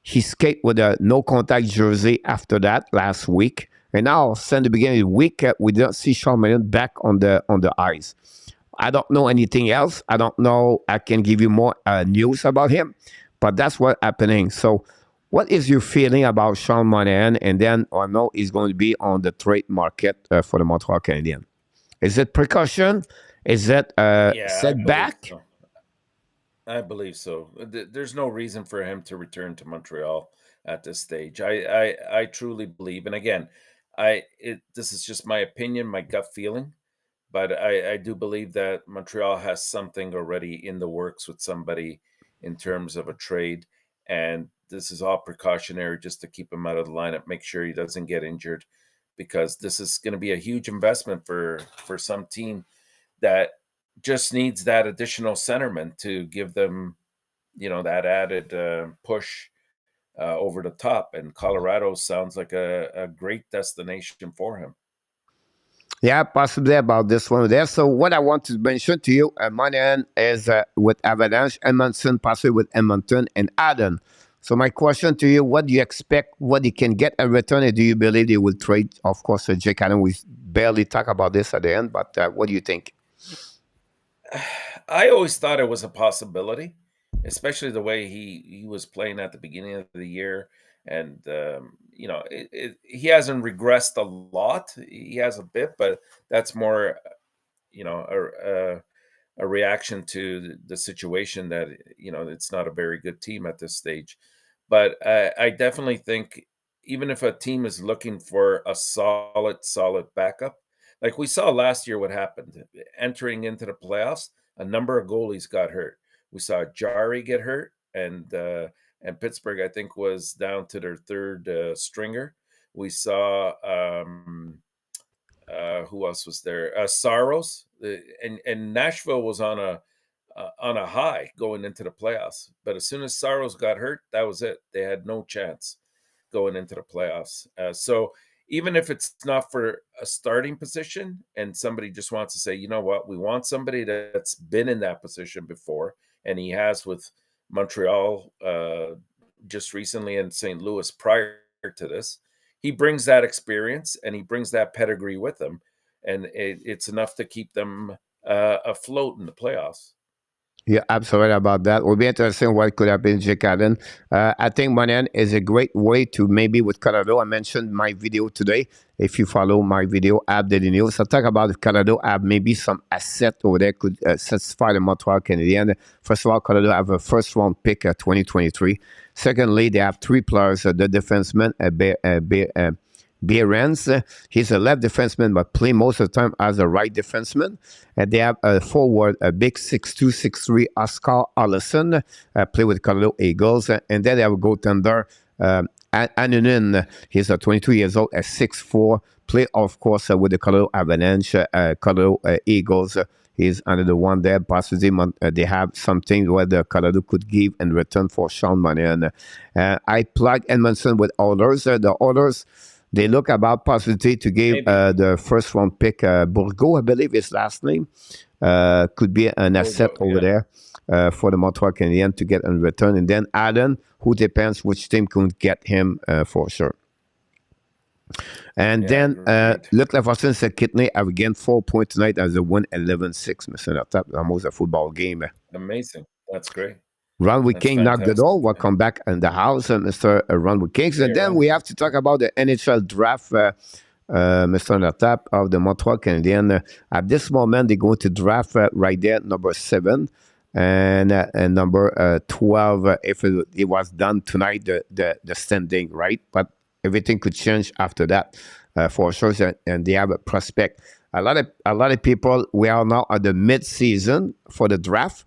He skated with a no-contact jersey after that last week, and now since the beginning of the week, we don't see Sean Monette back on the ice. I don't know anything else. I don't know. I can give you more news about him, but that's what's happening. So, what is your feeling about Sean Monahan? And then I know he's going to be on the trade market for the Montreal Canadiens. Is it precaution? Is it Yeah, I believe setback? so. I believe so. There's no reason for him to return to Montreal at this stage. I truly believe, and again, this is just my opinion, my gut feeling, but I do believe that Montreal has something already in the works with somebody in terms of a trade, and this is all precautionary just to keep him out of the lineup, make sure he doesn't get injured, because this is going to be a huge investment for some team that just needs that additional centerman to give them, that added push over the top. And Colorado sounds like a great destination for him. Yeah, possibly about this one there. So what I want to mention to you, Monahan is with Avalanche, Edmondson possibly with Edmonton, and Allen. So my question to you, what do you expect, what he can get in return, and do you believe he will trade? Of course, Jake Allen, we barely talk about this at the end, but what do you think? I always thought it was a possibility, especially the way he was playing at the beginning of the year. And, he hasn't regressed a lot. He has a bit, but that's more, you know, a reaction to the situation that, it's not a very good team at this stage. But I definitely think even if a team is looking for a solid backup, like we saw last year what happened entering into the playoffs, a number of goalies got hurt. We saw Jari get hurt, and Pittsburgh, I think, was down to their third stringer. We saw who else was there? Saros, and Nashville was on a high going into the playoffs. But as soon as Saros got hurt, that was it. They had no chance going into the playoffs. So even if it's not for a starting position, and somebody just wants to say, you know what, we want somebody that's been in that position before, and he has with Montreal just recently and St. Louis prior to this. He brings that experience and he brings that pedigree with him, and it's enough to keep them afloat in the playoffs. Yeah, absolutely about that. Will be interesting what could happen, Jake Allen. I think Monahan is a great way to maybe with Colorado. I mentioned my video today. If you follow my video, App Daily News, I talk about if Colorado have maybe some asset over there could satisfy the Montreal Canadiens. First of all, Colorado have a first round pick 2023. Secondly, they have three players, the defenseman, Behrens, he's a left defenseman, but play most of the time as a right defenseman. And they have a forward, a big 6'2", 6'3", Oscar Allison, play with Colorado Eagles. And then they have a goaltender, Anonin. He's 22 years old, at 6'4", play, of course, with the Colorado Avalanche, Colorado Eagles. He's another one there. Possibly they have something where the Colorado could give in return for Sean Monahan. I plug Edmondson with Oilers. The Oilers, they look about possibility to give the first round pick, Bourgault, I believe his last name, could be an asset over there for the Montreal Canadiens to get in return. And then Allen, who depends which team could get him for sure. And then Luc Lafortune said Kidney have again 4 points tonight as a win 11-6, Mr. Natap. Almost a football game. Amazing. That's great. Ron King knocked the door. Welcome back in the house, Mr. Ron King. And then we have to talk about the NHL draft, Mr. Natap, of the Montreal Canadiens. At this moment, they're going to draft right there, number 7 and number 12. If it was done tonight, the standing, right? But everything could change after that, for sure. And they have a prospect. A lot of people. We are now at the mid-season for the draft.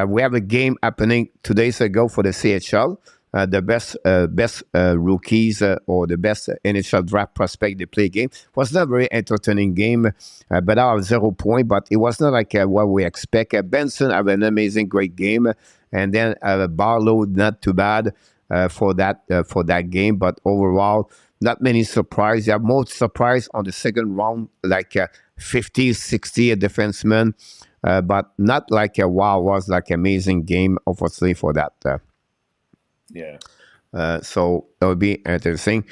We have a game happening 2 days ago for the CHL. The best rookies or the best NHL draft prospect they play game. Was not a very entertaining game, but I have 0 point. But it was not like what we expect. Benson have an amazing, great game, and then Barlow not too bad for that game. But overall, not many surprises. You have more surprise on the second round, like 50, 60 a defenseman, but not like a wow, was like amazing game, obviously, for that. So that would be interesting.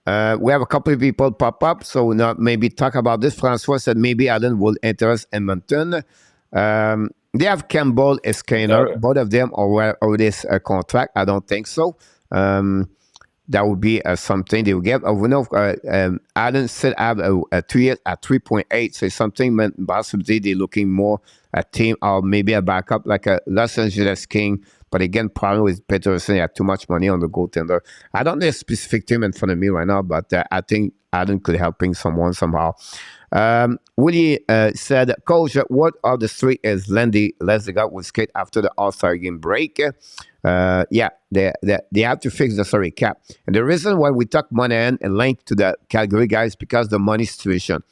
We have a couple of people pop up, so now maybe talk about this. Francois said maybe Allen will interest Edmonton. They have Campbell and Skinner. Both of them are already a contract. I don't think so. That would be something they will get. We know Allen still have a 2 years at 3.8. So something possibly they're looking more a team or maybe a backup like a Los Angeles King. But again, problem with Peterson, he had too much money on the goaltender. I don't know a specific team in front of me right now, but I think Allen could helping someone somehow. Willie said, Coach, what of the three is Leslie got with skate after the All-Star game break? Yeah, they have to fix the salary cap. And the reason why we talk MONAHAN and link to the Calgary guys because the money situation.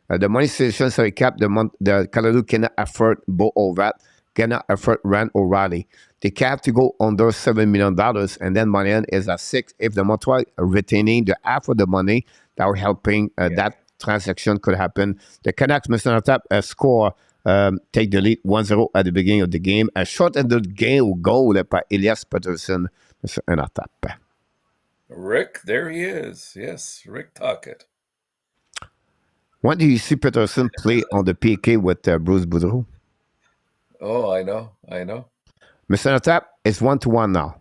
The money situation, salary cap, the Calgary cannot afford BoOvat, cannot afford Rand O'Reilly. They have to go under $7 million, and then MONAHAN is at 6. If the Montreal retaining the half of the money, that will helping that transaction could happen. The Canucks, Mr. Tap, score, take the lead 1-0 at the beginning of the game. A short-ended game goal by Elias Pettersson, Mr. Enatap. Rick, there he is. Yes, Rick Tuckett. When do you see Pettersson play on the PK with Bruce Boudreau? Oh, I know. Mr. Enatap, it's 1-1 now.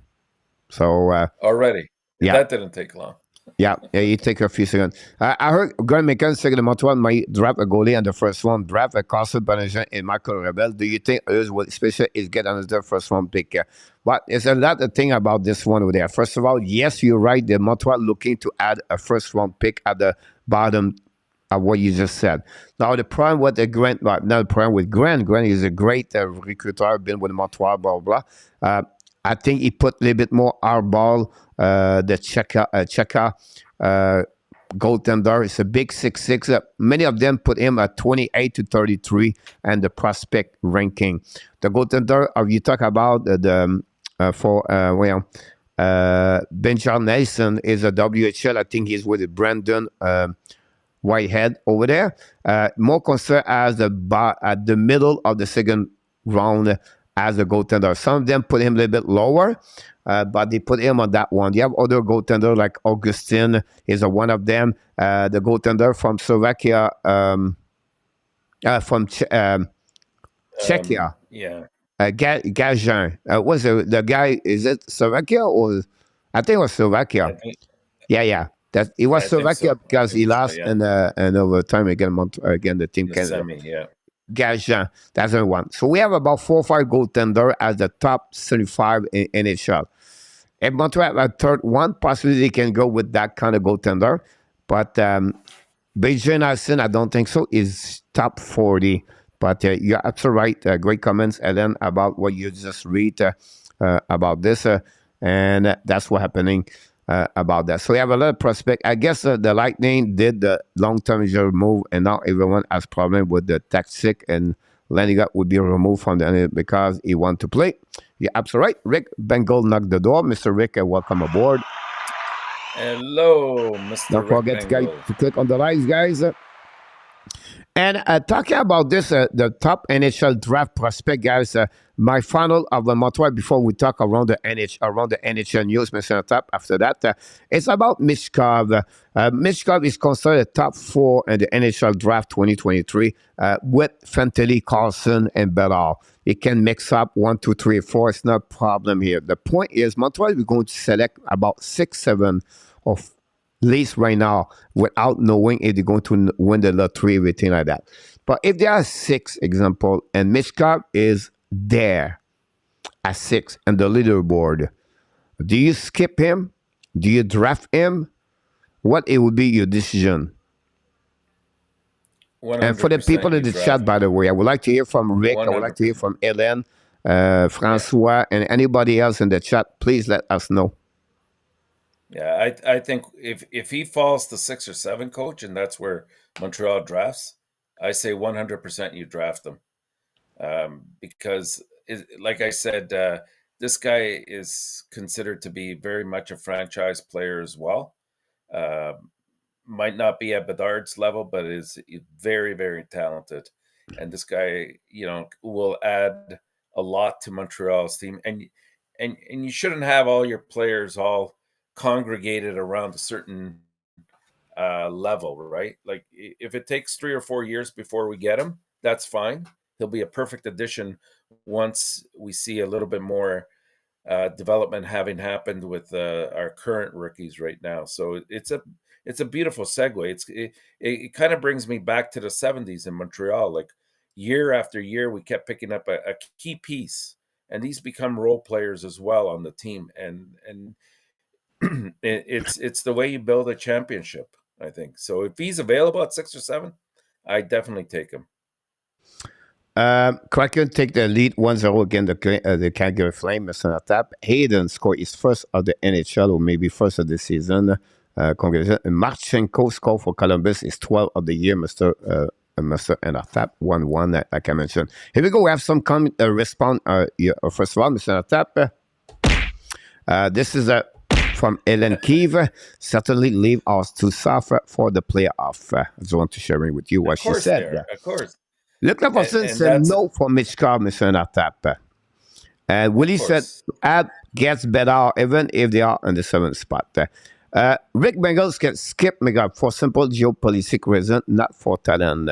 So already. Yeah. That didn't take long. Yeah, it take a few seconds. I heard Grant McCann saying the Montreal might draft a goalie on the first one, draft a Carson Banajan and Michael Rebel. Do you think Earth will, especially, is get another first round pick? But there's a lot of thing about this one over there. First of all, yes, you're right. The Montreal looking to add a first round pick at the bottom of what you just said. Now the problem with the Grant, not the problem with Grant. Grant is a great recruiter, been with Montreal, blah blah. I think he put a little bit more hardball. The Cheka goaltender is a big 6'6". Many of them put him at 28 to 33 and the prospect ranking. The goaltender, you talk about Benjamin Nelson is a WHL. I think he's with Brandon Whitehead over there. More concerned as at the middle of the second round as a goaltender. Some of them put him a little bit lower, but they put him on that one. You have other goaltender like Augustin is one of them. The goaltender from Slovakia, from Czechia. Gazin. Was the guy, is it Slovakia or I think it was Slovakia. Yeah. It was Slovakia because he lost and overtime again the team Canada. Gazin, that's the one. So we have about 4 or 5 goaltender as the top 75 in NHL. If Montreal have a third one, possibly they can go with that kind of goaltender. But Benjamin Nelson, I don't think so, is top 40. But you're absolutely right. Great comments, Ellen, about what you just read about this. And that's what's happening about that. So we have a lot of prospect. I guess the Lightning did the long-term injury move, and now everyone has problem with the tactic, and Lanigat would be removed from the because he want to play. You're absolutely right. Rick Bengal knocked the door. Mr. Rick, welcome aboard. Hello, Mr. Don't forget to click on the likes, guys. And talking about this, the top NHL draft prospect, guys, my final of the Montreal before we talk around the NHL news, Mr. Top. After that, it's about Mishkov. Mishkov is considered a top 4 in the NHL draft 2023 with Fantilli, Carlson, and Bellard. It can mix up 1, 2, 3, 4. It's not a problem here. The point is, Montreal is going to select about 6, 7 of least right now without knowing if they're going to win the lottery, everything like that. But if there are 6 example and Mishkov is there at 6 and the leaderboard, do you skip him? Do you draft him? What it would be your decision? And for the people in the chat, by the way, I would like to hear from Rick. 100%. I would like to hear from Hélène, Francois, and anybody else in the chat. Please let us know. Yeah, I think if he falls to 6 or 7, coach, and that's where Montreal drafts, I say 100% you draft them. Because, like I said, this guy is considered to be very much a franchise player as well. Might not be at Bedard's level, but is very, very talented. And this guy, will add a lot to Montreal's team. And you shouldn't have all your players all congregated around a certain level, right? Like if it takes 3 or 4 years before we get him, that's fine. he'll be a perfect addition once we see a little bit more development having happened with our current rookies right now. So it's a beautiful segue. It kind of brings me back to the 70s in Montreal. Like year after year, we kept picking up a key piece, and these become role players as well on the team. And it's the way you build a championship, I think. So if he's available at 6 or 7, I definitely take him. Kraken take the lead 1-0 against the Calgary Flame. Mr. Tap. Hayden scored his first of the NHL, or maybe first of the season. Congratulations. Marchenko scored for Columbus, is 12 of the year, Mr. Tap. 1-1, like I mentioned. Here we go. We have some comment response. First of all, Mr. Tap. This is from Ellen Keeve. Certainly leave us to suffer for the playoff. I just want to share with you what she said. Of course. Luc Lafortune said no for Michkov, Mr. Natap. Willie said Ab gets better even if they are in the 7th spot. Rick Bengals can skip Mikov for simple geopolitical reason, not for talent.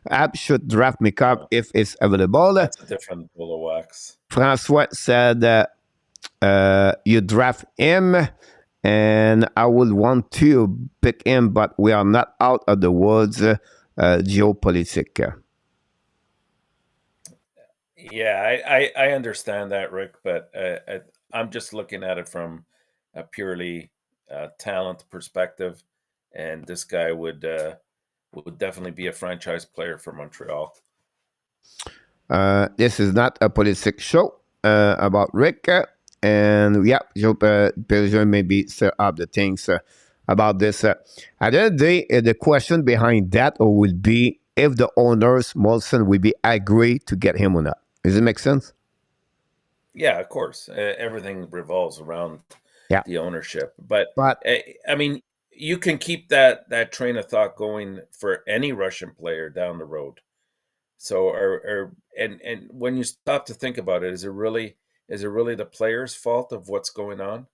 Ab should draft Mikov if it's available. That's a different bull of wax. Francois said you draft him, and I would want to pick him, but we are not out of the woods geopolitics. Yeah, I understand that, Rick, but I'm just looking at it from a purely talent perspective, and this guy would definitely be a franchise player for Montreal. This is not a politics show about Rick, and yeah, Joe maybe set up the things about this. At the end of the day, the question behind that will be if the owners, Molson, will be agree to get him or not. Does it make sense? Yeah, of course. Everything revolves around the ownership. But I mean, you can keep that train of thought going for any Russian player down the road. So, and when you stop to think about it, is it really the player's fault of what's going on?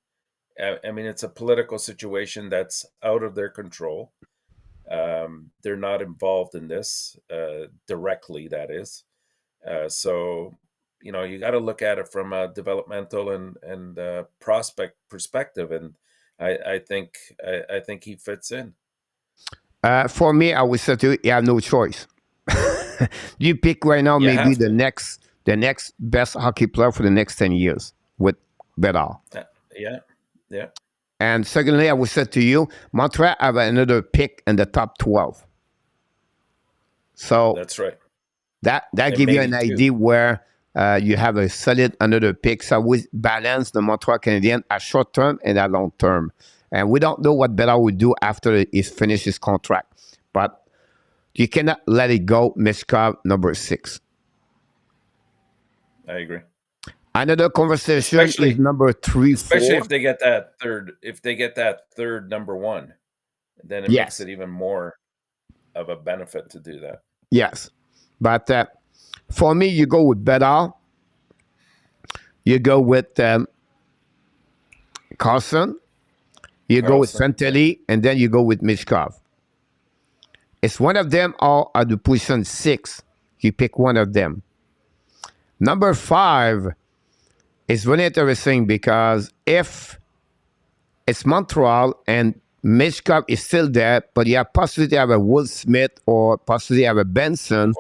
I mean, it's a political situation that's out of their control. They're not involved in this directly, that is. So, you know, you got to look at it from a developmental and prospect perspective, and I think he fits in. For me, I would say to you, you have no choice. You pick right now, maybe the next best hockey player for the next 10 years with Bedard. Yeah. And secondly, I would say to you, Montreal have another pick in the top 12. So that's right. That gives you an idea where you have a solid another pick. So we balance the Montreal Canadiens at short term and at long term. And we don't know what Bedard will do after he finishes his contract. But you cannot let it go, Michkov, number 6. I agree. Another conversation is number 3, especially 4. if they get that third number 1, then it makes it even more of a benefit to do that. Yes. But for me, you go with Bedard, you go with Carson, you go with Santelli, and then you go with Michkov. It's one of them all at the position 6. You pick one of them. Number 5 is really interesting because if it's Montreal and Michkov is still there, but you have possibility of a Will Smith or possibility of a Benson.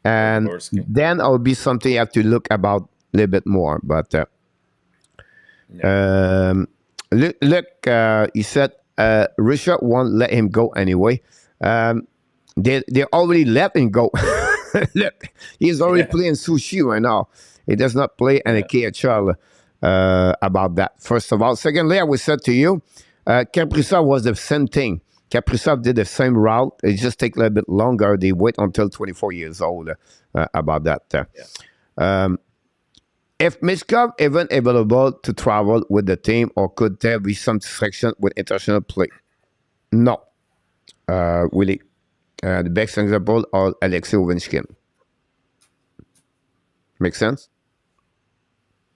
And then it'll be something you have to look about a little bit more. But look, he said Richard won't let him go anyway. They already let him go. Look, he's already playing sushi right now. He does not play any KHL about that, first of all. Secondly, I would say to you, Kaprizov was the same thing. Kaprizov did the same route. It just takes a little bit longer. They wait until 24 years old about that. If Michkov even available to travel with the team, or could there be some distraction with international play? No. Willie. The best example are Alexei Ovechkin. Make sense?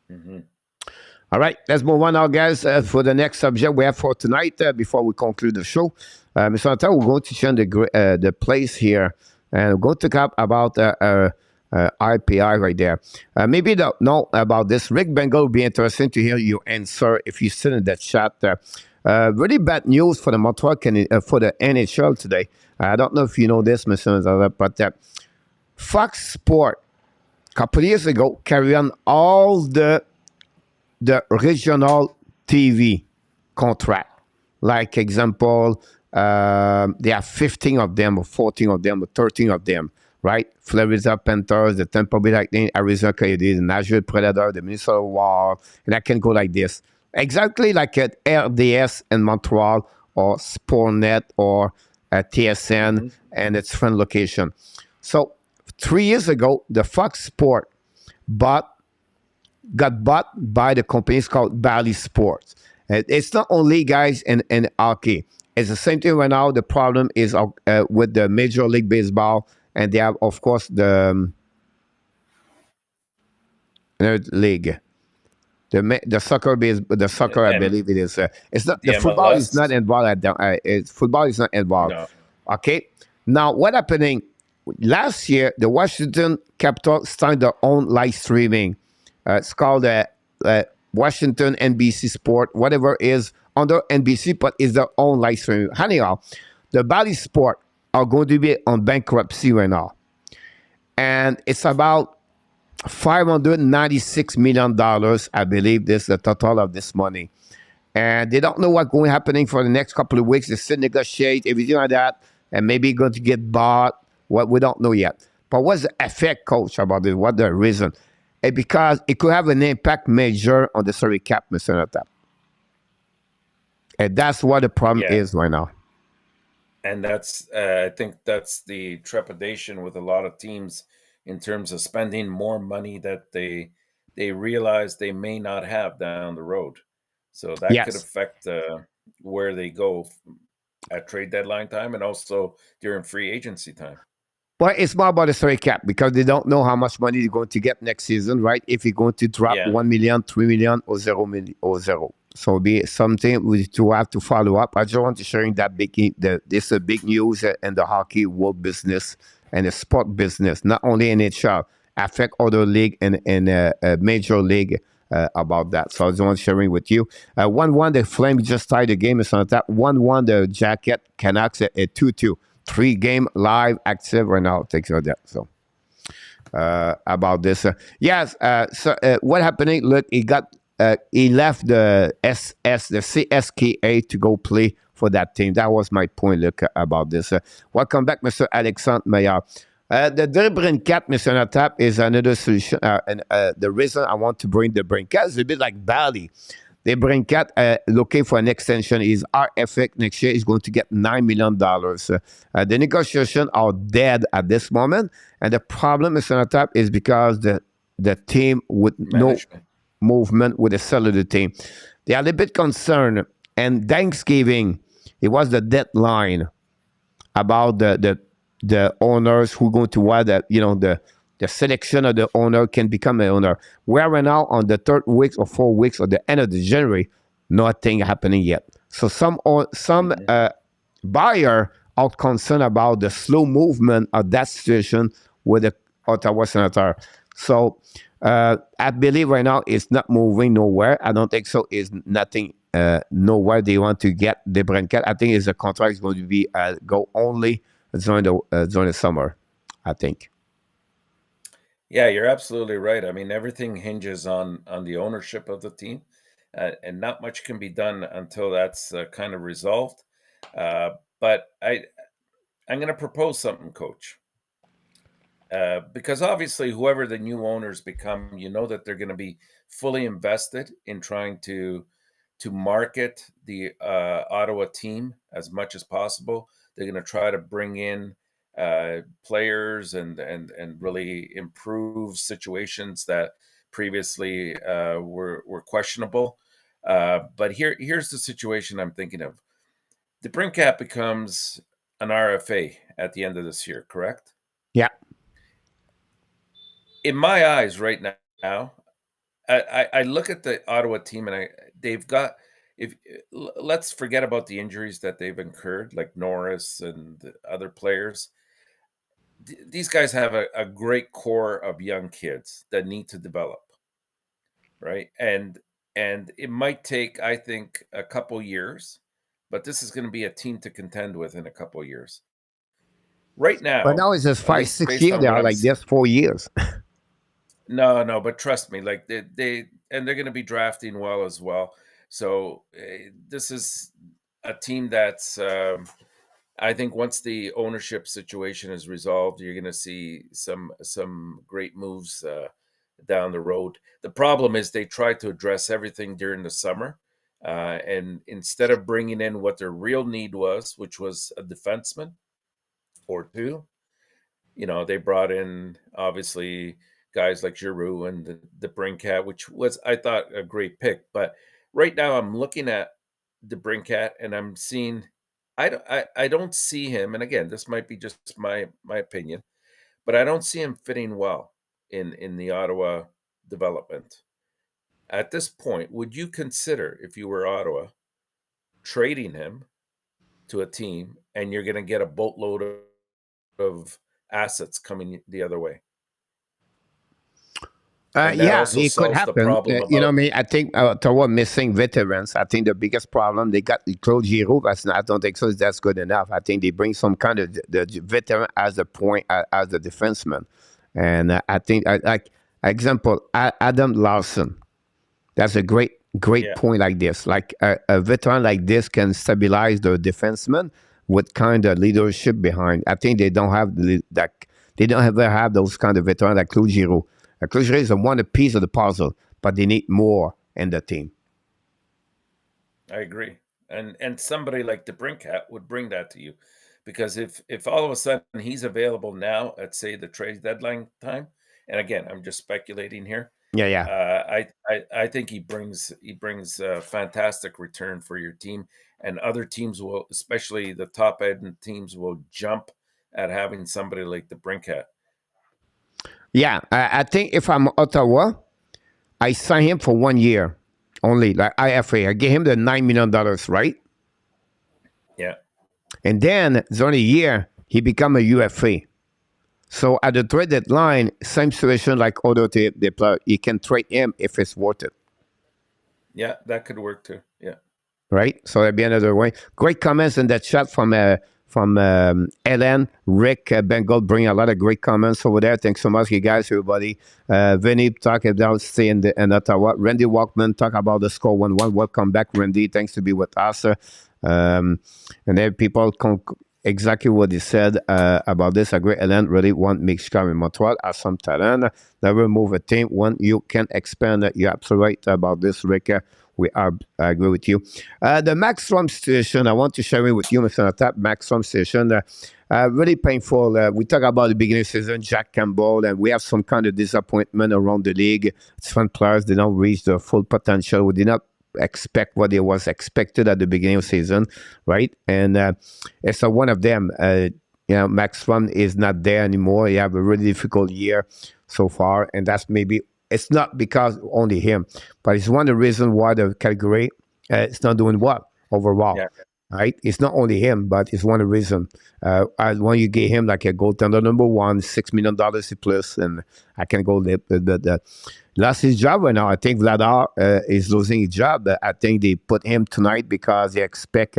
Mm-hmm. All right, let's move on now, guys, for the next subject we have for tonight before we conclude the show. Mr. Hunter, we're going to change the place here, and we're going to talk about IPI right there. Maybe you don't know about this. Rick Bengal will be interesting to hear your answer if you sit in that chat. Really bad news for the Montreal for the NHL today. I don't know if you know this, Mr. Nazareth, but Fox Sport a couple of years ago carried on all the regional TV contract. Like example, they have 15 of them, or 14 of them, or 13 of them, right? Florida Panthers, the Tampa Bay Lightning, Arizona Coyotes, the Nashville Predator, the Minnesota Wild, and I can go like this. Exactly like at RDS in Montreal, or Sportnet, or TSN, and its friend location. So 3 years ago, the Fox Sport got bought by the companies called Bally Sports. It's not only guys in hockey. It's the same thing right now. The problem is with the Major League Baseball, and they have, of course, the league. The soccer the soccer, I believe it is. It's not the football MLS is not involved. Football is not involved. No. Okay. Now, what happening last year? The Washington Capitals started their own live streaming. It's called Washington NBC Sport, whatever is under NBC, but is their own live streaming. Anyhow, the Bally Sport are going to be on bankruptcy right now, and it's about $596 million, I believe. This is the total of this money, and they don't know what's going to happening for the next couple of weeks. They still negotiate everything like that, and maybe going to get bought. What we don't know yet. But what's the effect, Coach, about it? What the reason? Because it could have an impact major on the salary cap, Mr. Natap. And that's what the problem is right now. And that's, I think that's the trepidation with a lot of teams in terms of spending more money that they realize they may not have down the road. So that could affect where they go at trade deadline time and also during free agency time. Well, it's more about the salary cap because they don't know how much money they're going to get next season, right? If you're going to drop 1 million, 3 million, or 0 million, or 0. So it'll be something we to have to follow up. I just want to share that this is a big news in the hockey world business and the sport business, not only NHL, affect other league and major league about that. So I just want to share with you. 1-1, the Flames just tied the game. It's on that. 1-1, the Jacket Canucks at 2-2. 3-game live active right now. Takes care of that. So about this, yes. So what happening? Look, he left the CSKA to go play for that team. That was my point. Look about this. Welcome back, Mr. Alexandre MEILLEUR. The DABERNAK, Mr. Natap, is another solution. And the reason I want to bring the DABERNAK is a bit like Bally. The DABERNAK looking for an extension. Is RFA next year is going to get $9 million. The negotiations are dead at this moment, and the problem, Mr. Natap, is because the team with management. No movement with the sell of the team. They are a little bit concerned. And Thanksgiving, it was the deadline about the owners who are going to what the selection of the owner can become an owner. We are right now on the 3rd week or 4 weeks or the end of the January, nothing happening yet. So some buyer are concerned about the slow movement of that situation with the Ottawa Senator. So I believe right now it's not moving nowhere. I don't think so. It's nothing nowhere they want to get the DABERNAK. I think the contract is going to be go only during the summer, I think. Yeah, you're absolutely right. I mean, everything hinges on the ownership of the team, and not much can be done until that's kind of resolved. But I'm going to propose something, Coach, because obviously, whoever the new owners become, that they're going to be fully invested in trying to market the Ottawa team as much as possible. They're going to try to bring in players and really improve situations that previously were questionable. But here's the situation I'm thinking of. The DABERNAK becomes an RFA at the end of this year, correct? Yeah. In my eyes right now, I look at the Ottawa team and they've got, let's forget about the injuries that they've incurred, like Norris and the other players. these guys have a great core of young kids that need to develop, right? And it might take, I think, a couple years, but this is going to be a team to contend with in a couple years. Right But now, now it's just at five, least 6 based years. on They what are I'm like this 4 years. no, but trust me, like they and they're going to be drafting well as well. So this is a team that's I think once the ownership situation is resolved, you're going to see some great moves down the road. The problem is they tried to address everything during the summer, and instead of bringing in what their real need was, which was a defenseman or two, they brought in obviously guys like Giroux and the Brinkat, which was I thought a great pick. But right now I'm looking at the Brinkat and I'm seeing I don't see him, and again, this might be just my opinion, but I don't see him fitting well in the Ottawa development. At this point, would you consider, if you were Ottawa, trading him to a team and you're going to get a boatload of assets coming the other way? And that Yeah, also it could solves the happen. problem You know what about I mean? I think toward missing veterans, I think the biggest problem they got Claude Giroux, but I don't think so. That's good enough. I think they bring some kind of the veteran as a point as a defenseman, and I think like example Adam Larson. That's a great yeah, point like this. Like a veteran like this can stabilize the defenseman with kind of leadership behind. I think they don't have that. They don't ever have those kind of veterans like Claude Giroux. Claude Giroux is one piece of the puzzle, but they need more in the team. I agree. And somebody like the Brinkat would bring that to you. Because if all of a sudden he's available now at say the trade deadline time, and again, I'm just speculating here, Yeah, yeah. I think he brings a fantastic return for your team, and other teams will, especially the top end teams, will jump at having somebody like the Brinkat. Yeah, I think if I'm Ottawa, I sign him for 1 year only, like IFA. I give him the $9 million, right? Yeah, And then it's only a year, he become a UFA. So at the trade deadline, same situation like other they play. You can trade him if it's worth it, yeah, that could work too. Yeah. right? So that'd be another way. Great comments in the chat from Ellen, Rick, Bengal, bring a lot of great comments over there. Thanks so much, you guys, everybody. Vinny talk about stay in Ottawa. Randy Walkman talk about the score 1-1. Welcome back, Randy. Thanks to be with us. And then people exactly what he said about this. Agree, Ellen really want make Chicago in Montreal has some talent. Never move a team when you can expand. You're absolutely right about this, Rick. I agree with you. The Max Strom situation, I want to share it with you, Mr. Natap. Max Strom situation, really painful. We talk about the beginning of the season, Jack Campbell, and we have some kind of disappointment around the league. Some players did not reach their full potential. We did not expect what it was expected at the beginning of the season, right? And it's one of them. Max Strom is not there anymore. He have a really difficult year so far, and that's maybe it's not because only him, but it's one of the reasons why the Calgary is not doing well overall. Yeah. Right? It's not only him, but it's one of the reasons. When you get him like a goaltender number one, $6 million plus, and I can go the lost his job right now. I think Vladar is losing his job. I think they put him tonight because they expect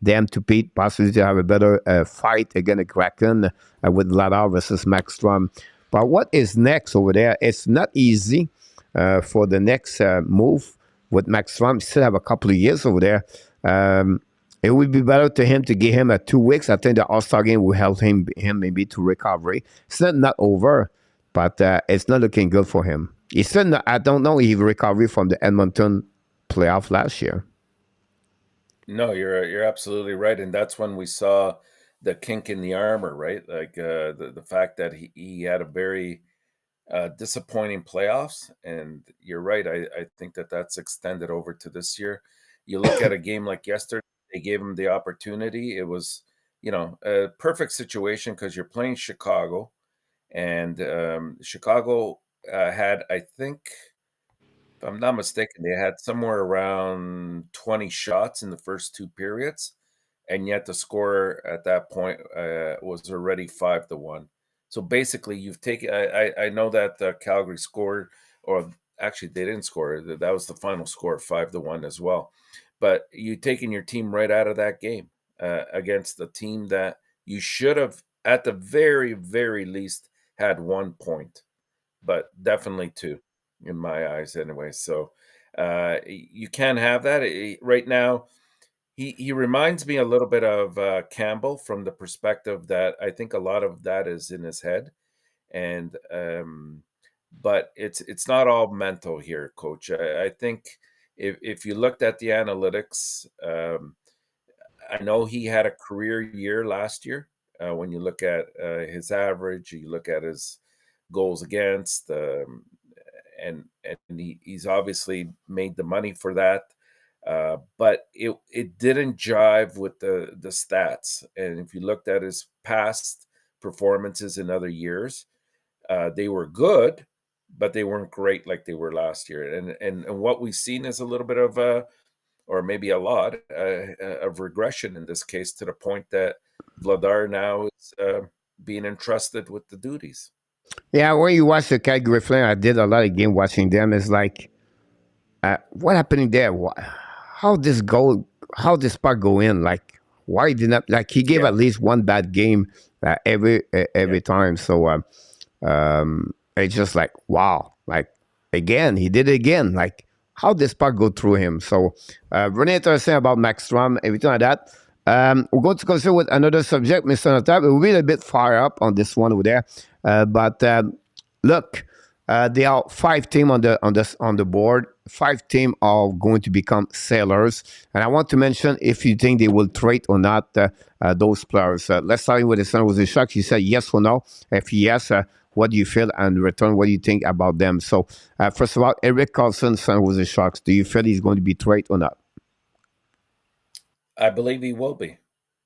them to beat, possibly to have a better fight against Kraken with Vladar versus Max Strom. But what is next over there? It's not easy for the next move with Max Strom. Still have a couple of years over there. It would be better to him to give him 2 weeks. I think the All-Star game will help him maybe to recovery. It's not over, but it's not looking good for him. He's still not, I don't know if he recovered from the Edmonton playoff last year. No, you're absolutely right, and that's when we saw the kink in the armor, right? Like the fact that he had a very disappointing playoffs, and you're right. I think that's extended over to this year. You look at a game like yesterday; they gave him the opportunity. It was a perfect situation because you're playing Chicago, and Chicago had, I think, if I'm not mistaken, they had somewhere around 20 shots in the first two periods, and yet the score at that point was already 5-1. So basically, you've taken. I know that Calgary scored, or actually they didn't score. That was the final score, 5-1 as well. But you taken your team right out of that game against the team that you should have, at the very, very least, had 1 point, but definitely two, in my eyes, anyway. So you can't have that right now. He reminds me a little bit of Campbell from the perspective that I think a lot of that is in his head, and but it's not all mental here, Coach. I think if you looked at the analytics, I know he had a career year last year. When you look at his average, you look at his goals against, and he's obviously made the money for that. But it didn't jive with the stats. And if you looked at his past performances in other years, they were good, but they weren't great like they were last year. And what we've seen is a little bit of or maybe a lot of regression in this case, to the point that Vladar now is being entrusted with the duties. Yeah, when you watch the Calgary Flames, I did a lot of game watching them. It's like, what happening there? How this goal, how this puck go in? Like, why did not, like, he gave Yeah, at least one bad game yeah. every time. So it's just like, wow, like, again, he did it again. Like, how this puck go through him? So Renee saying about Max Strom, everything like that. We're going to consider with another subject, Mr. Natab. We'll be a bit far up on this one over there. But look, there are 5 teams on the board. 5 teams are going to become sellers, and I want to mention if you think they will trade or not those players. Let's start with the San Jose Sharks. You said yes or no. If yes, what do you feel? And return, what do you think about them? So first of all, Erik Karlsson, San Jose Sharks. Do you feel he's going to be traded or not? I believe he will be.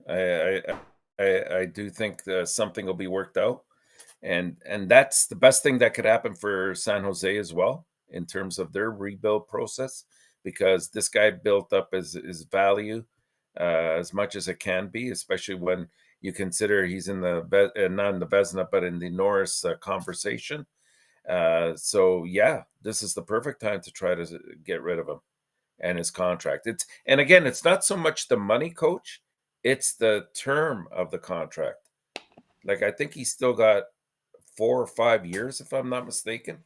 I do think something will be worked out, and that's the best thing that could happen for San Jose as well in terms of their rebuild process, because this guy built up his value as much as it can be, especially when you consider he's in the not in the Vezina but in the Norris conversation. So yeah, this is the perfect time to try to get rid of him and his contract. And again, it's not so much the money, Coach, it's the term of the contract. Like, I think he's still got 4 or 5 years, if I'm not mistaken,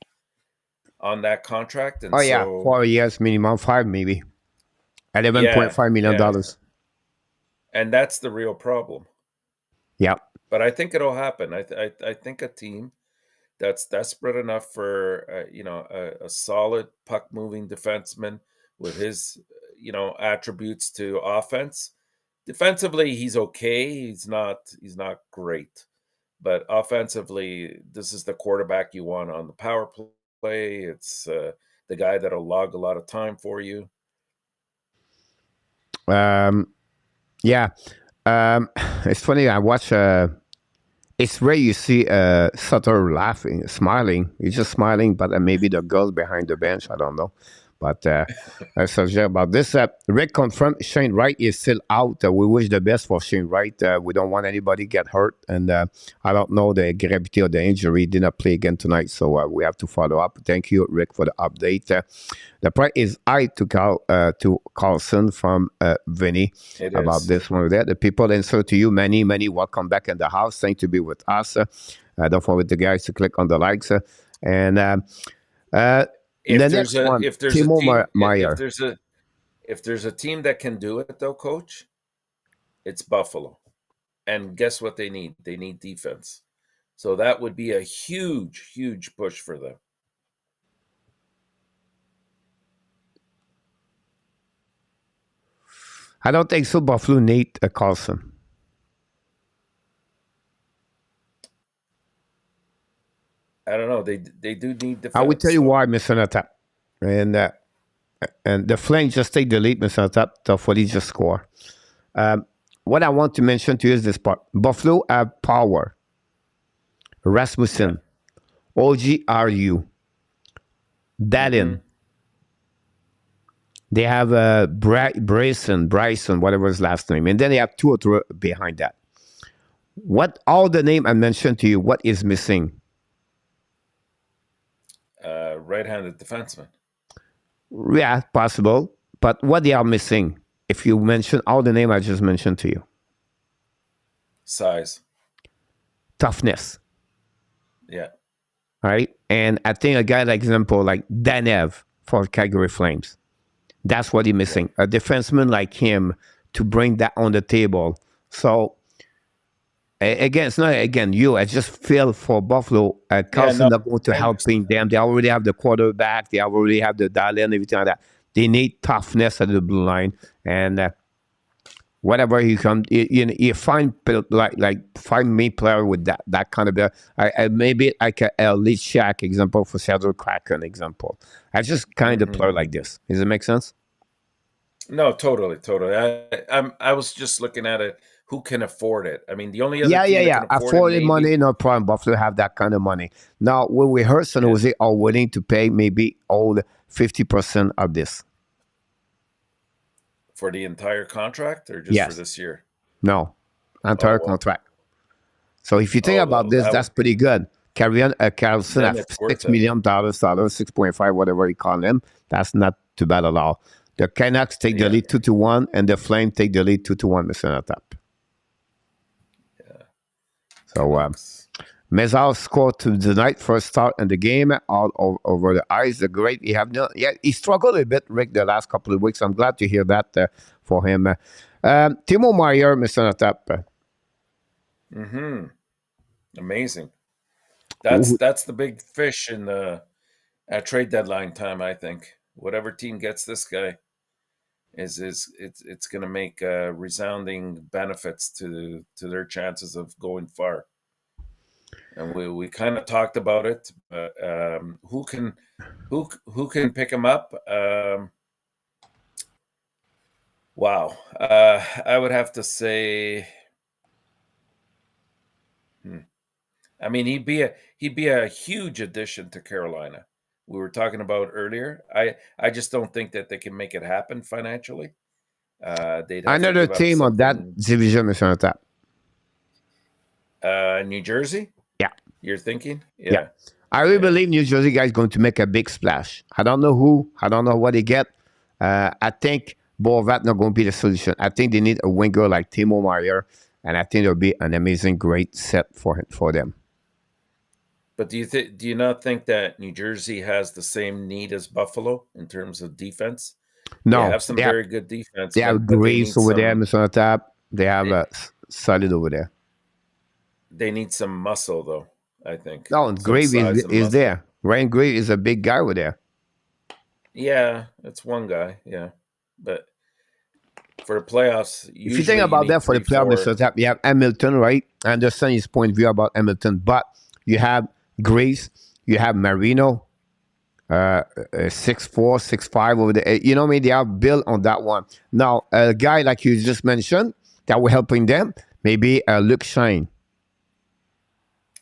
on that contract. Oh And yeah, so 4 years, minimum 5, maybe eleven point yeah, five million yeah. dollars. And that's the real problem. Yeah. But I think it'll happen. I think a team that's desperate enough for a solid puck moving defenseman with his attributes to offense. Defensively, he's okay. He's not great, but offensively, this is the quarterback you want on the power play. It's the guy that'll log a lot of time for you. Um, yeah. It's funny. I watch. It's rare you see Sutter laughing, smiling. He's just smiling, but maybe the girl behind the bench. I don't know. But I suggest about this. Rick confirmed Shane Wright is still out. We wish the best for Shane Wright. We don't want anybody get hurt. And I don't know the gravity of the injury. He did not play again tonight, so we have to follow up. Thank you, Rick, for the update. The price is high to Carlson from Vinny It about is. this one there. The people answer to you. Many, welcome back in the house. Thanks to be with us. Don't forget the guys to click on the likes. And the If there's next a one, if there's a Timo team Meyer. if there's a team that can do it though, Coach, it's Buffalo. And guess what they need? They need defense. So that would be a huge, huge push for them. I don't think so. Buffalo need a Carlson. I don't know. They do need I will tell defense you though. why, Mr. Natap. And the Flames just take the lead, Mr. Natap. Toffoli just score. What I want to mention to you is this part. Buffalo have power. Yeah. Rasmussen, OGRU, Mm-hmm. Dallin. They have Bryson, whatever his last name. And then they have two or three behind that. What all the name I mentioned to you? What is missing? Right-handed defenseman. Yeah, possible. But what they are missing? If you mention all the name I just mentioned to you, Size. toughness, Yeah. right? And I think a guy like example like Danev for Calgary Flames. That's what he's Yeah. missing. A defenseman like him to bring that on the table. So again, it's not again you. I just feel for Buffalo, Yeah. Carlson No, not going to I helping understand. them. They already have the quarterback. They already have the dial and everything like that. They need toughness at the blue line, and whatever you come, you find like find me player with that kind of. Maybe like a lead shack example for Seattle Kraken example. I just kind of Hmm. player like this. Does it make sense? No, totally, totally. I was just looking at it. Who can afford it? I mean, the only other Yeah, yeah, team that yeah. can afford it, Afforded maybe, money, no problem. Buffalo have that kind of money. Now, when we heard San yeah, Jose are willing to pay maybe all 50% of this. for the entire contract or just for Yes. this year. No. Oh Entire well. contract. So if you think Oh, about this, that that's pretty good. Carlson then at it's worth $6 it. million, 6.5, whatever you call them. That's not too bad at all. The Canucks take the Yeah, lead 2-1, and the Flame take the lead 2-1, Mr. Natap. yeah. So, Canucks. Mezal scored to the night first start in the game, all over the ice. The great, he struggled a bit, Rick, the last couple of weeks. I'm glad to hear that for him. Timo Meyer, Mr. Natap. Mm-hmm. Amazing. Who- That's the big fish in the at trade deadline time. I think whatever team gets this guy is it's going to make resounding benefits to their chances of going far. And we kind of talked about it, but who can pick him up? Wow, I would have to say, hmm, I mean, he'd be a huge addition to Carolina. We were talking about earlier. I just don't think that they can make it happen financially. They'd have to Another give up team on that something. division, Mr. Natap. New Jersey, Yeah. you're thinking? Yeah. Yeah, I really yeah. believe New Jersey guys going to make a big splash. I don't know who. I don't know what they get. I think Bovat not going to be the solution. I think they need a winger like Timo Meyer, and I think it'll be an amazing, great set for them. But do you not think that New Jersey has the same need as Buffalo in terms of defense? They No, have some very good they have defensemen, but Graves over there, Mr. On top. They have they, Solid over there. they need some muscle though, I think. No, and Some Grave size and is muscle. there. Ryan Grave is a big guy over there. Yeah, that's one guy, yeah. But for the playoffs, If you think usually you about need that for the 3, playoff, 4. Mr. Tap, you have Hamilton, right? I understand his point of view about Hamilton, but you have Grace, you have Marino, 6'4", 6'5" over there. You know what I mean? They are built on that one. Now, a guy like you just mentioned that were helping them, maybe Luke Shine,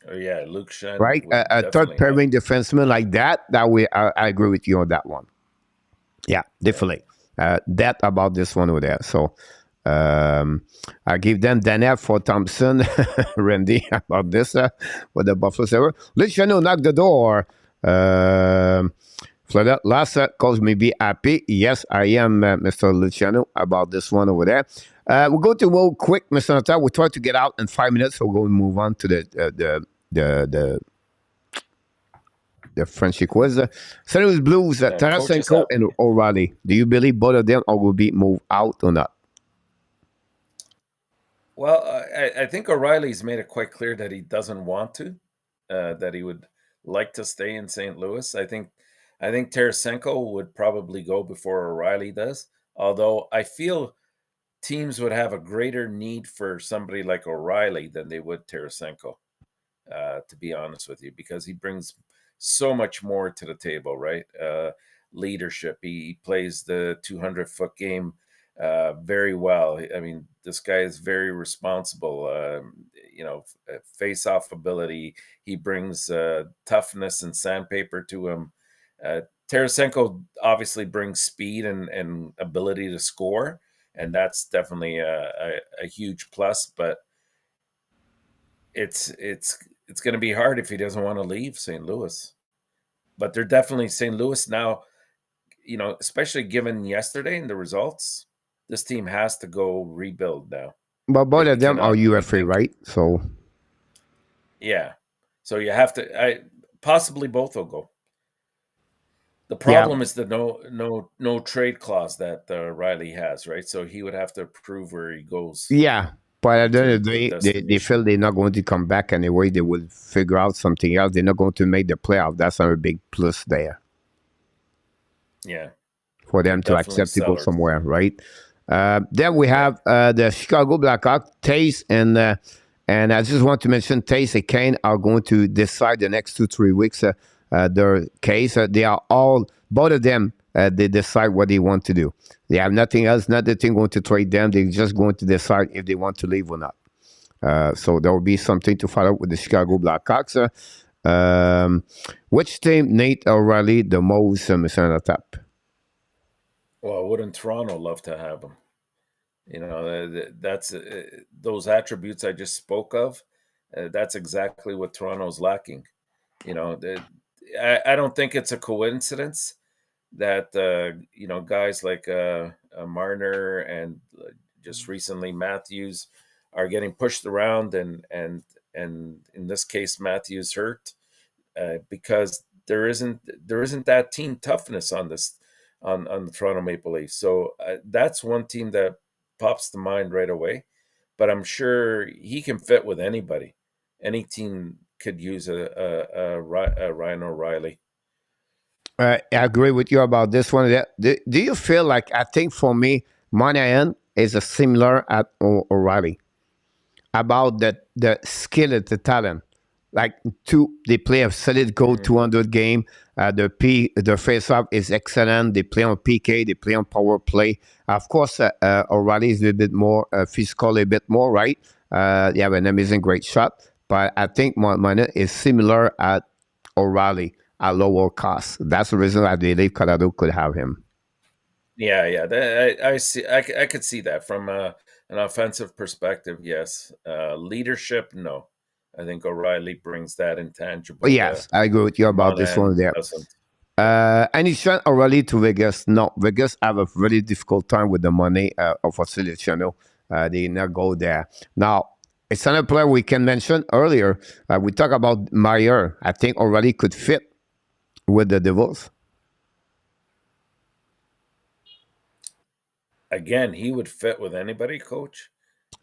Oh yeah, Luke Shen right? would A third definitely help. pairing defenseman like that. That way, I agree with you on that one. Yeah, Yeah. definitely. That about this one over there. So I give them Daniel for Thompson, Randy about this with the Buffalo Sabre. Luciano knock the door. Florida Lassa calls me be happy. Yes, I am, Mr. Luciano, about this one over there. We'll go to real quick, Mr. Natal. We'll try to get out in 5 minutes, so we'll move on to the the Frenchy quiz. St. Louis Blues, Coaches Tarasenko have. and O'Reilly. Do you believe both of them are will be moved out or not? Well, I think O'Reilly's made it quite clear that he doesn't want to, that he would like to stay in St. Louis. I think Tarasenko would probably go before O'Reilly does. Although I feel teams would have a greater need for somebody like O'Reilly than they would Tarasenko, to be honest with you, because he brings so much more to the table, right? Leadership. He plays the 200-foot game very well. I mean, this guy is very responsible. Face-off ability. He brings toughness and sandpaper to him. Uh, Tarasenko obviously brings speed and ability to score, and that's definitely a huge plus. But it's going to be hard if he doesn't want to leave St. Louis. But they're definitely St. Louis now, especially given yesterday and the results, this team has to go rebuild now. But both They of them are cannot, I UFA, think. right? So Yeah. So you have to possibly both will go. The yeah, problem is the no trade clause that Riley has, right? So he would have to prove where he goes yeah. But at the end to of the the day, they destination. feel they're not going to come back anyway. They will figure out something else. They're not going to make the playoff. That's a big plus there Yeah. for They're them to definitely accept to go sellers. somewhere, right? Then we Yeah. have the Chicago Blackhawks, Taze, and I just want to mention Taze and Kane are going to decide the next 2-3 weeks their case. They are all both of them. They decide what they want to do. They have nothing else. Nothing going to trade them. They're just going to decide if they want to leave or not. So there will be something to follow with the Chicago Blackhawks. Which team Nate O'Reilly the most, Mr. on the top? Well, wouldn't Toronto love to have him? That's those attributes I just spoke of. That's exactly what Toronto's lacking. You know, the, I don't think it's a coincidence that guys like Marner and just recently Matthews are getting pushed around, and in this case Matthews hurt because there isn't that team toughness on this on the Toronto Maple Leafs. So that's one team that pops to mind right away. But I'm sure he can fit with anybody. Any team could use a Ryan O'Reilly. I agree with you about this one. Do you feel like, I think for me, Monahan is a similar at O'Reilly about the skill and the talent. Like they play a solid goal Mhm. 200 game. The face off is excellent. They play on PK. They play on power play. Of course, O'Reilly is a little bit more physical, a bit more right. They have an amazing, great shot. But I think Monahan is similar at O'Reilly at lower cost. That's the reason I believe Colorado could have him. Yeah, yeah. I see. I could see that from an offensive perspective. Yes, leadership. No, I think O'Reilly brings that But intangible yes, I agree with you about this Monahan one there. doesn't. And he sent O'Reilly to Vegas. No, Vegas have a really difficult time with the money of LUCIANO. They not go there. Now, it's another player we can mention earlier. We talked about MEILLEUR. I think O'Reilly could fit with the Devils. Again, he would fit with anybody, coach.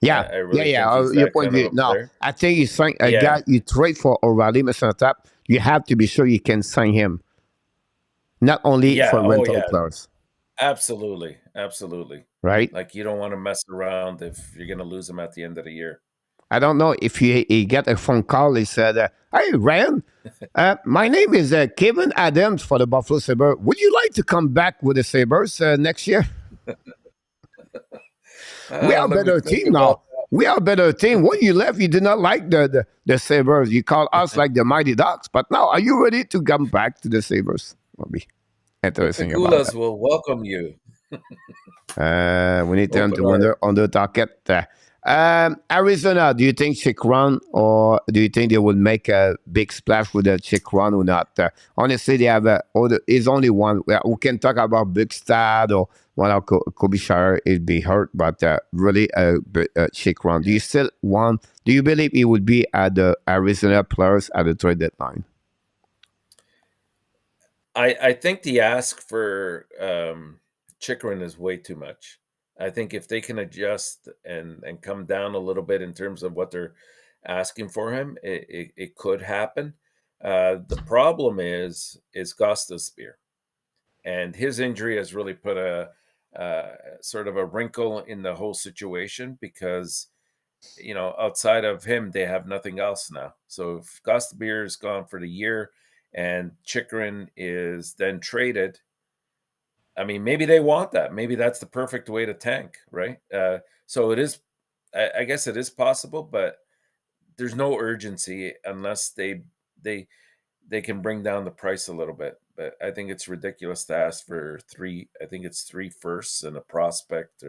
Yeah, I yeah, really yeah. think he's Your that point of kind of view. a Now, player. I think you sign a Yeah, guy you trade for O'Reilly, Mr. Tap. You have to be sure you can sign him, not only yeah. for Oh, rental yeah. players, Absolutely, absolutely. right? Like you don't want to mess around if you're going to lose him at the end of the year. I don't know if he get a phone call. He said, "Hey, Ryan, my name is Kevin Adams for the Buffalo Sabres. Would you like to come back with the Sabres next year? We are a Let me better think team about now. We are a better team. When you left, you did not like the Sabres. You called us that. like the Mighty Ducks. But now, are you ready to come back to the Sabres? Will be The interesting about Pegulas will welcome you. that. We need them Open to arms. on the docket. Arizona, do you think Chick run, or do you think they will make a big splash with the Chick run or not? Honestly, they have is only one. We can talk about Big Stad or one of Kobe Shire. It'd be hurt, but really a Chick run. Do you still want? Do you believe he would be at the Arizona players at the trade deadline? I think the ask for Chikrin is way too much. I think if they can adjust and come down a little bit in terms of what they're asking for him, it could happen. The problem is Spear, and his injury has really put a sort of a wrinkle in the whole situation because outside of him, they have nothing else now. So if Gostisbehere is gone for the year and Chikrin is then traded, I mean, maybe they want that. Maybe that's the perfect way to tank, right? So it is. I guess it is possible, but there's no urgency unless they they can bring down the price a little bit. But I think it's ridiculous to ask for three. I think it's three firsts and a prospect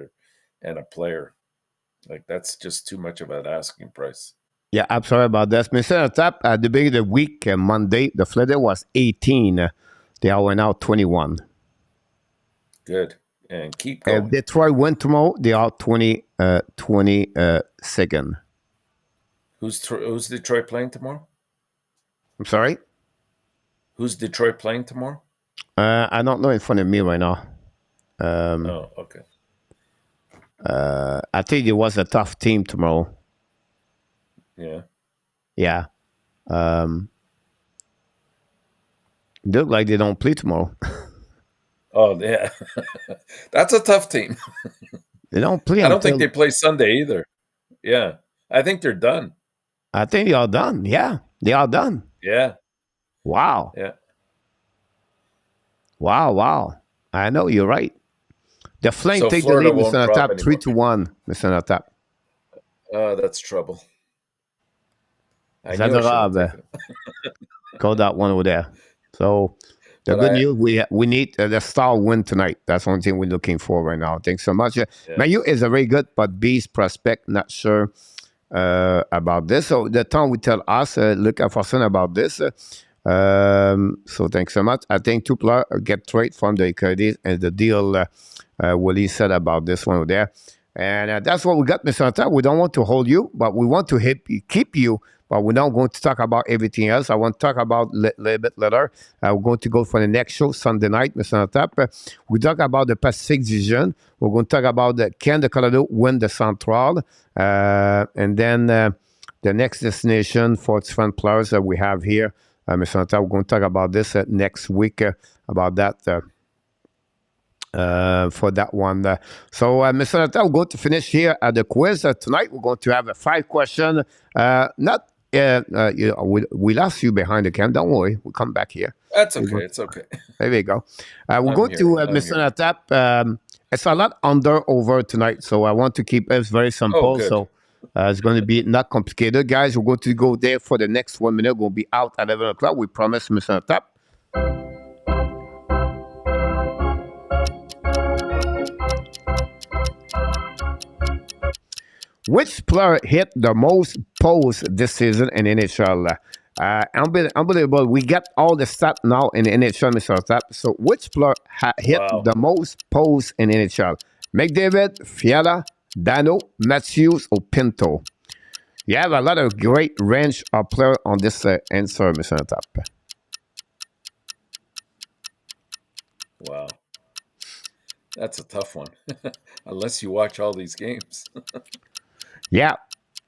and a player. Like that's just too much of an asking price. Yeah, I'm sorry about that. Mr. Top, at the beginning of the week, Monday, the FLATER was 18. They are now 21. Good. And keep If going. Detroit win tomorrow, they are 22nd. Who's Detroit playing tomorrow? I'm sorry? Who's Detroit playing tomorrow? I don't know in front of me right now. Oh, okay. I think it was a tough team tomorrow. Yeah. Yeah. Look like they don't play tomorrow. Oh, yeah. That's a tough team. They don't play I don't think they play Sunday either. Yeah. I think they're done. I think they are done. Yeah. They are done. Yeah. Wow. Yeah. Wow. I know, you're right. The Flame So take Florida the lead, won't Mr. drop Natap, 3-1, Mr. Natap. That's trouble. I C'est knew I should have adorable. taken it. Call that one over there. So the But good news, we need the Star win tonight. That's one thing we're looking for right now. Thanks so much. Mayu is a very good but beast prospect. Not sure about this. So the time we tell us, look at Forson about this. So thanks so much. I think two players get trade from the Credits and the deal Willie said about this one over there. And that's what we got, Mr. Natap. We don't want to hold you, but we want to keep you. But we're not going to talk about everything else. I want to talk about a little bit later. We're going to go for the next show Sunday night, Mr. Natap. We talk about the Pacific Division. We're going to talk about can the Colorado win the Central. And then the next destination for its fun players that we have here, Mr. Natap. We're going to talk about this next week, about that. For that one. So, Mr. Natap, we're going to finish here at the quiz. Tonight, we're going to have a 5-question. We lost you behind the cam. Don't worry. We'll come back here. That's okay. It's okay. There we go. We're going to Mr. Natap. It's a lot over tonight, so I want to keep it very simple. So it's going to be not complicated. Guys, we're going to go there for the next 1 minute. We'll be out at 11 o'clock. We promise, Mr. Natap. Which player hit the most posts this season in NHL? Unbelievable. We got all the stats now in the NHL, Mr. Natap. So which player hit the most posts in NHL? McDavid, Fiala, Dano, Matthews, or Pinto? You have a lot of great range of players on this answer, Mr. Natap. Wow. That's a tough one. Unless you watch all these games. Yeah.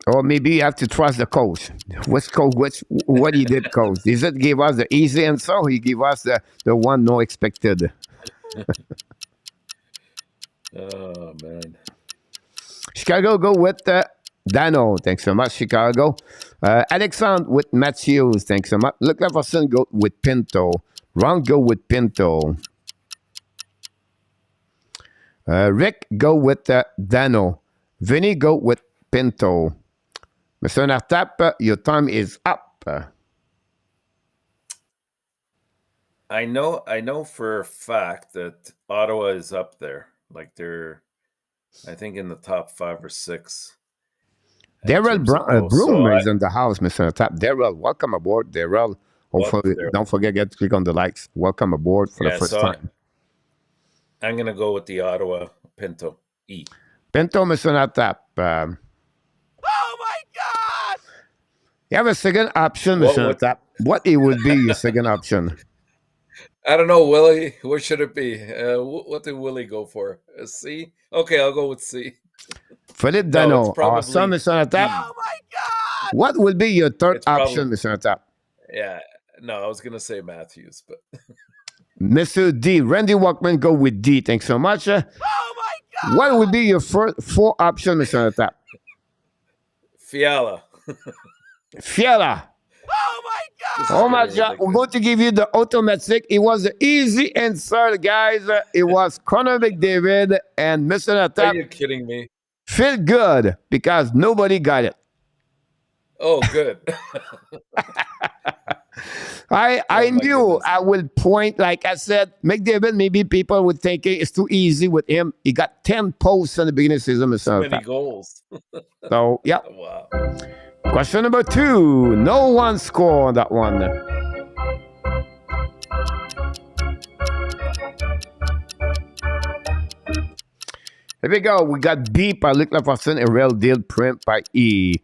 Or maybe you have to trust the coach. What he did, coach? He said give us the easy answer, he give us the one no expected. Oh, man. Chicago go with Dano. Thanks so much, Chicago. Alexandre with Matthews. Thanks so much. Luc Laverson go with Pinto. Ron go with Pinto. Rick go with Dano. Vinny go with Pinto. Mr. Natap, your time is up. I know for a fact that Ottawa is up there. Like they're, I think, in the top 5 or 6. Daryl Broom is in the house, Mr. Natap. Daryl, welcome aboard, Daryl. Hopefully, don't forget to click on the likes. Welcome aboard for the first time. I'm going to go with the Ottawa Pinto. E. Pinto, Mr. Natap. Oh, my God! You have a second option, Mr. Natap. What it would be your second option? I don't know, Willie. What should it be? What did Willie go for? A C? Okay, I'll go with C. Philippe Dano. Awesome, Mr. Natap. Oh, my God! What would be your third option, Mr. Natap? Yeah. No, I was going to say Matthews, but... Mr. D. Randy Walkman, go with D. Thanks so much. Oh, my God! What would be your fourth option, Mr. Natap? Fiala. Fiala. Oh, my God! Oh, my God. We're going to give you the automatic. It was the easy answer, guys. It was Connor McDavid and Mr. Natap. Are you kidding me? Feel good because nobody got it. Oh, good. I knew I would point, like I said, McDavid, maybe people would think it's too easy with him. He got 10 posts in the beginning of the season. So many goals. So, yeah. Wow. Question number 2. No one score on that one. Here we go. We got B by Luc Lafortune and Real Deal Print by E.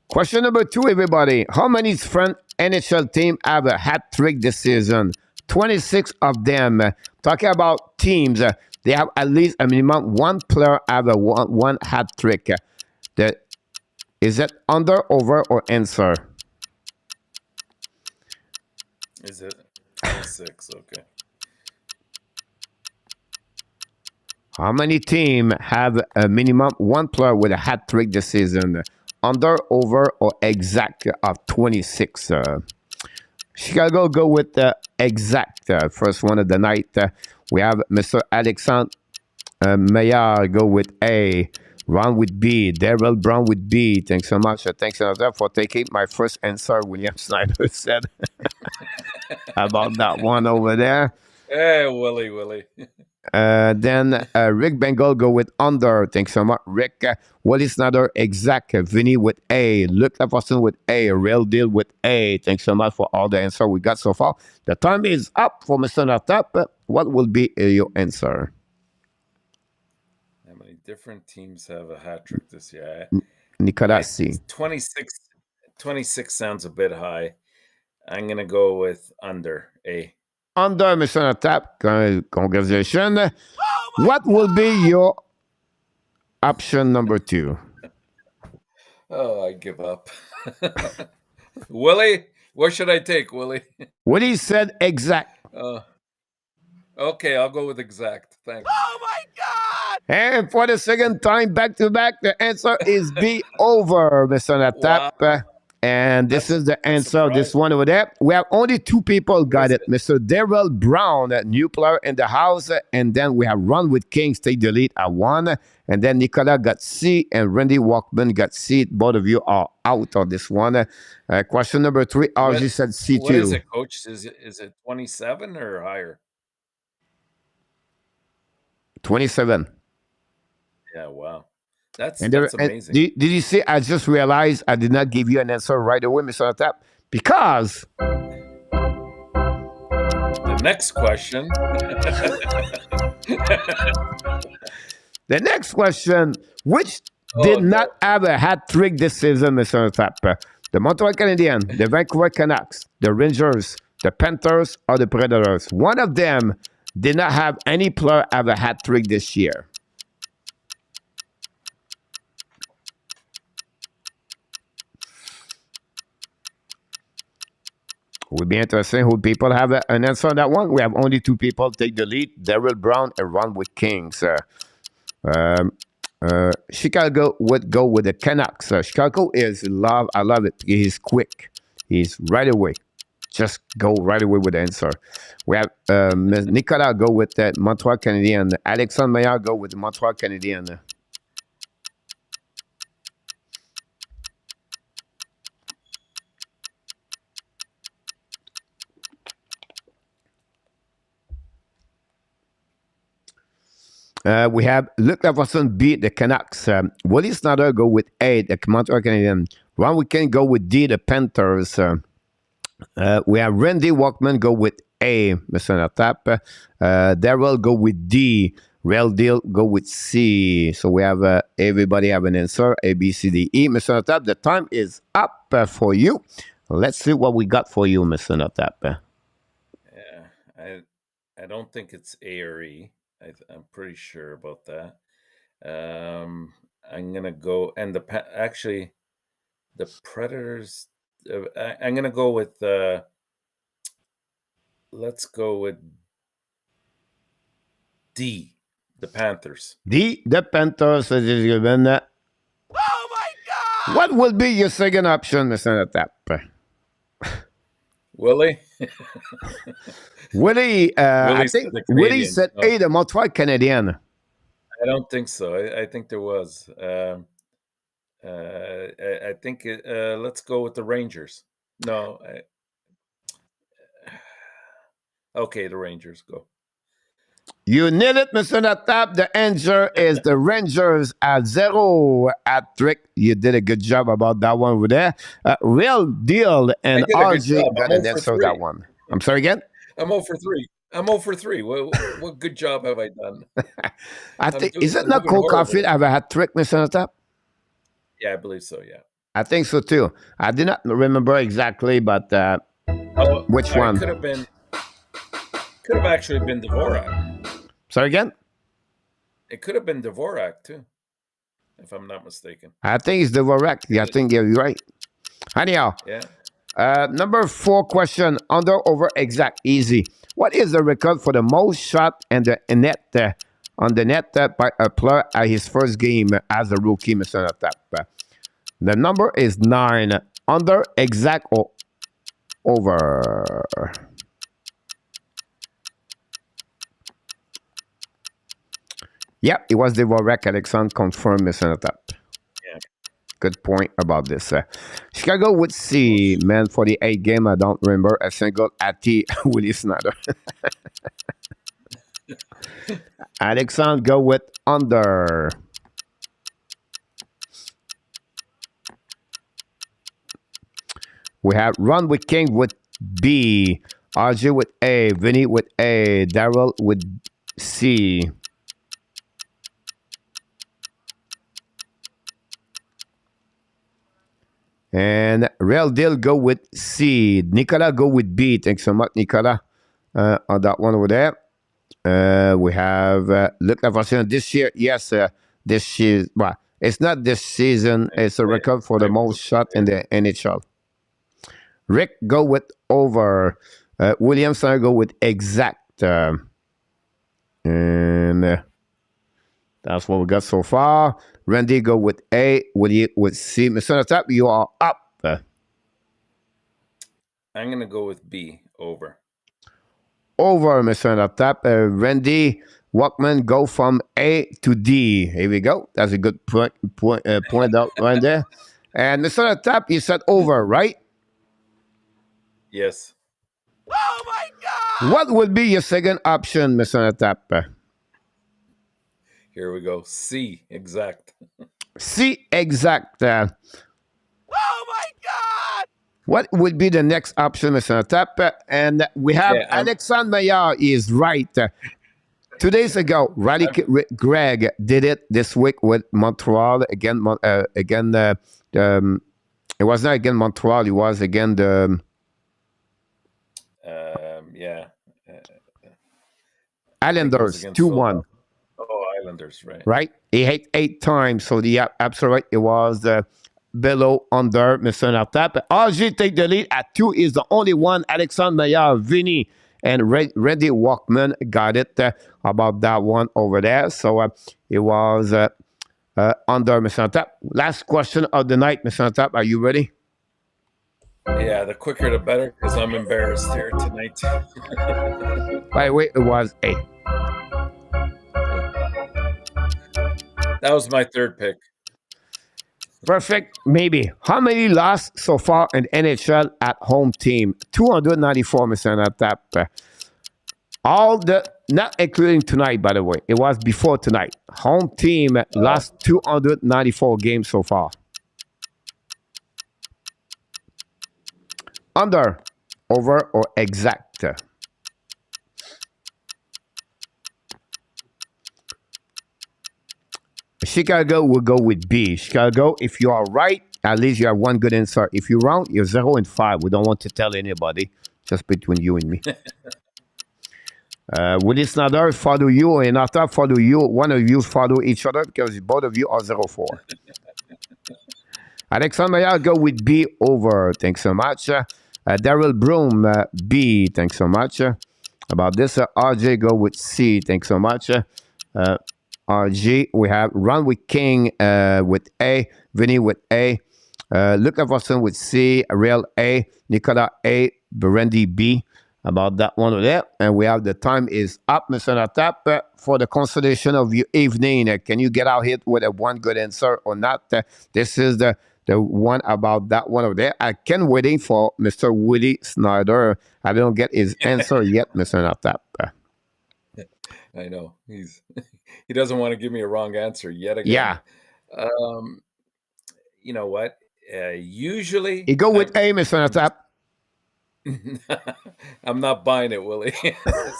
Question number 2, everybody. How many French NHL teams have a hat trick this season? 26 of them. Talking about teams, they have at least a minimum one player have a one hat trick. Is it under, over, or answer? Is it 26? Okay. How many teams have a minimum one player with a hat trick this season? Under, over, or exact of 26? Chicago go with the exact. First one of the night. We have Mr. Alexandre Meillleur go with A. Ron with B. Daryl Brown with B. Thanks so much. Thanks a lot for taking my first answer, William Snyder said. About that one over there. Hey, Willie. Then Rick Bengal go with under. Thanks so much, Rick. Willie Snyder exact. Vinny with A. Luc Lafortune with A. Real Deal with A. Thanks so much for all the answer we got so far. The time is up for Mr. Natap. What will be your answer? How many different teams have a hat trick this year? Nicolas C. 26 sounds a bit high. I'm going to go with under A. Under, Mr. Natap. Congratulations. What will be your option number 2? Oh, I give up. Willie, what should I take, Willie? Willie said exact. Okay, I'll go with exact. Thanks. Oh my God! And for the second time back to back, the answer is B, over, Mr. Natap. Wow. And this is the answer, this one over there. We have only 2 people got it. Mr. Daryl Brown, new player in the house. And then we have Run with Kings, take the lead at 1. And then Nicolas got C and Randy Walkman got C. Both of you are out on this one. Question number 3, RG said C2. What is it, Coach? Is it 27 or higher? 27. Yeah, wow. That's amazing. Did you see? I just realized I did not give you an answer right away, Mr. Natap, because the next question. The next question, which did not have a hat trick this season, Mr. Natap? The Montreal Canadiens, the Vancouver Canucks, the Rangers, the Panthers, or the Predators. One of them did not have any player have a hat trick this year. Would be interesting who people have an answer on that one. We have only 2 people take the lead. Daryl Brown and Run with Kings. Chicago would go with the Canucks. Chicago is love. I love it. He's quick. He's right away. Just go right away with the answer. We have Nicolas go with the Montreal Canadiens. Alexandre Meillleur go with the Montreal Canadiens. We have Luc Lafortune beat the Canucks. Willie Snyder go with A, the Montreal Canadiens. Ron Weekend go with D, the Panthers. We have Randy Walkman go with A, Mr. Natap. Daryl go with D. Real Deal go with C. So we have everybody have an answer, A, B, C, D, E. Mr. Natap, the time is up for you. Let's see what we got for you, Mr. Natap. Yeah, I don't think it's A or E. I'm pretty sure about that. I'm gonna go, and actually the Predators. I'm gonna go with. Let's go with D, the Panthers. D, the Panthers is given. Oh my God! What will be your second option, Mr. Natap? Willie? Willie, I think Willie said A, the Montreal Canadiens. I don't think so. I think there was. I think let's go with the Rangers. No. Okay, the Rangers go. You nailed it, Mr. Natap. The answer is the Rangers at 0 at Trick. You did a good job about that one over there. Real Deal and RJ got an answer that one. I'm sorry again? I'm 0 for 3. I'm 0 for 3. What good job have I done? I think, is it not Cole Caulfield ever had Trick, Mr. Natap? Yeah, I believe so, yeah. I think so too. I did not remember exactly, but which one? Could have actually been Dvorak. Sorry again? It could have been Dvorak too, if I'm not mistaken. I think it's Dvorak. Yeah, I think you're right. Anyhow, yeah. Number 4 question, under, over, exact, easy. What is the record for the most shot and the net on the net by a player at his first game as a rookie, Mr. Natap? The number is 9. Under, exact, or over? Yeah, it was Dvorak. Alexandre confirmed, Mr. Natap. Yeah. Good point about this. Chicago would see, man, for the 8 game, I don't remember a single Ati Willie Snyder. Alexandre, go with under. We have Ron with King with B, RJ with A, Vinny with A, Daryl with C. And Real Deal go with C. Nicola go with B. Thanks so much, Nicola, on that one over there. We have look at this year. Yes, this year. Well, it's not this season. It's a record for the most shot in the NHL. Rick go with over. Williamson go with exact. And that's what we got so far. Randy go with A. Willie with C. Mr. Natap, you are up. I'm going to go with B, over. Over, Mr. Natap. Randy Walkman go from A to D. Here we go. That's a good point out right there. And Mr. Natap, you said over, right? Yes. Oh my God! What would be your second option, Mr. Natap? Here we go. C, exact. C, exact. Oh my God! What would be the next option, Mr. Natap? And we have Alexandre Meilleur is right. 2 days ago, Greg did it this week with Montreal again. It was not again Montreal. It was again the. Islanders 2-1. Oh, Islanders, right? Right. He hit 8 times, so the absolute it was below under Mr. Natap. RG take the lead at 2 is the only one. Alexandre Meilleur, Vinny, and Randy Walkman got it about that one over there. So it was under Mr. Natap. Last question of the night, Mr. Natap. Are you ready? Yeah, the quicker the better, because I'm embarrassed here tonight. By the way, it was A. That was my third pick. Perfect, maybe. How many lost so far in NHL at home team? 294, Mr. Natap. All the, not including tonight, by the way. It was before tonight. Home team lost 294 games so far. Under, over, or exact? Chicago will go with B. Chicago, if you are right, at least you have one good answer. If you're wrong, you're 0 and 5. We don't want to tell anybody, just between you and me. Willie Snyder follow you, and after follow you, one of you follow each other because both of you are 0-4. Alexandre Meilleur go with B, over. Thanks so much. Daryl Broom, B. Thanks so much. About this, RJ go with C. Thanks so much. RG, we have Ron with King with A, Vinny with A, Luc Everson with C, Real A, Nicola A, Brandy B. About that one over there. And we have the time is up, Mr. Natap, for the consolation of your evening. Can you get out here with a one good answer or not? This is the one about that one over there. I can waiting for Mr. Willie Snyder. I don't get his answer yet, Mr. Natap. I know. He doesn't want to give me a wrong answer yet again. Yeah. You know what? Usually You go with A, Mr. Natap. I'm not buying it, Willie.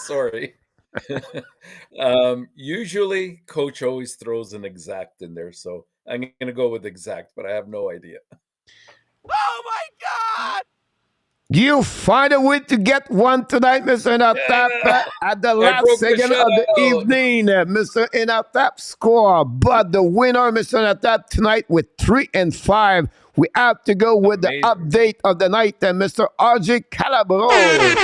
Sorry. Usually coach always throws an exact in there, so I'm going to go with exact, but I have no idea. Oh my God! You find a way to get one tonight, Mr. Natap, at the last second of the evening. Mr. Natap score, but the winner, Mr. Natap, tonight with 3 and 5. We have to go with the update of the night, Mr. RJ Calabro. Way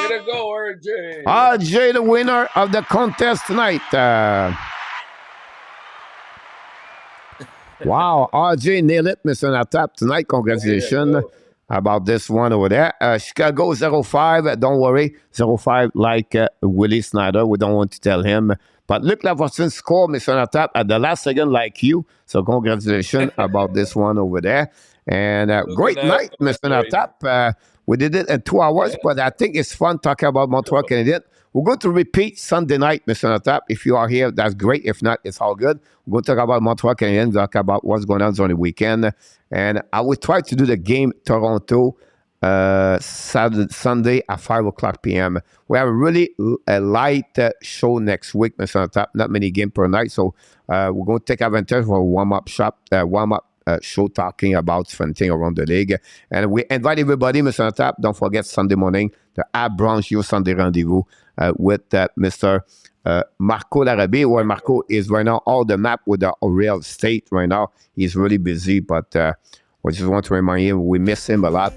to go, RJ. RJ, the winner of the contest tonight. Wow, RJ nailed it, Mr. Natap, tonight. Congratulations about this one over there. Chicago 05, don't worry. 05 like Willie Snyder. We don't want to tell him. But Luc Lafortune scored, Mr. Natap, at the last second like you. So congratulations about this one over there. And great night, Mr. Natap. We did it in 2 hours, but I think it's fun talking about Montreal Canadiens. We're going to repeat Sunday night, Mr. Natap. If you are here, that's great. If not, it's all good. We're going to talk about Montreal Canadiens, talk about what's going on the weekend. And I will try to do the game Toronto Sunday at 5 o'clock p.m. We have a really light show next week, Mr. Natap. Not many games per night. So we're going to take advantage for a warm-up show talking about something around the league. And we invite everybody, Mr. Natap. Don't forget Sunday morning, the Ab Branch Your Sunday Rendezvous with Mr. Marco Larabie, where Marco is right now all the map with the real estate right now. He's really busy, but we just want to remind him we miss him a lot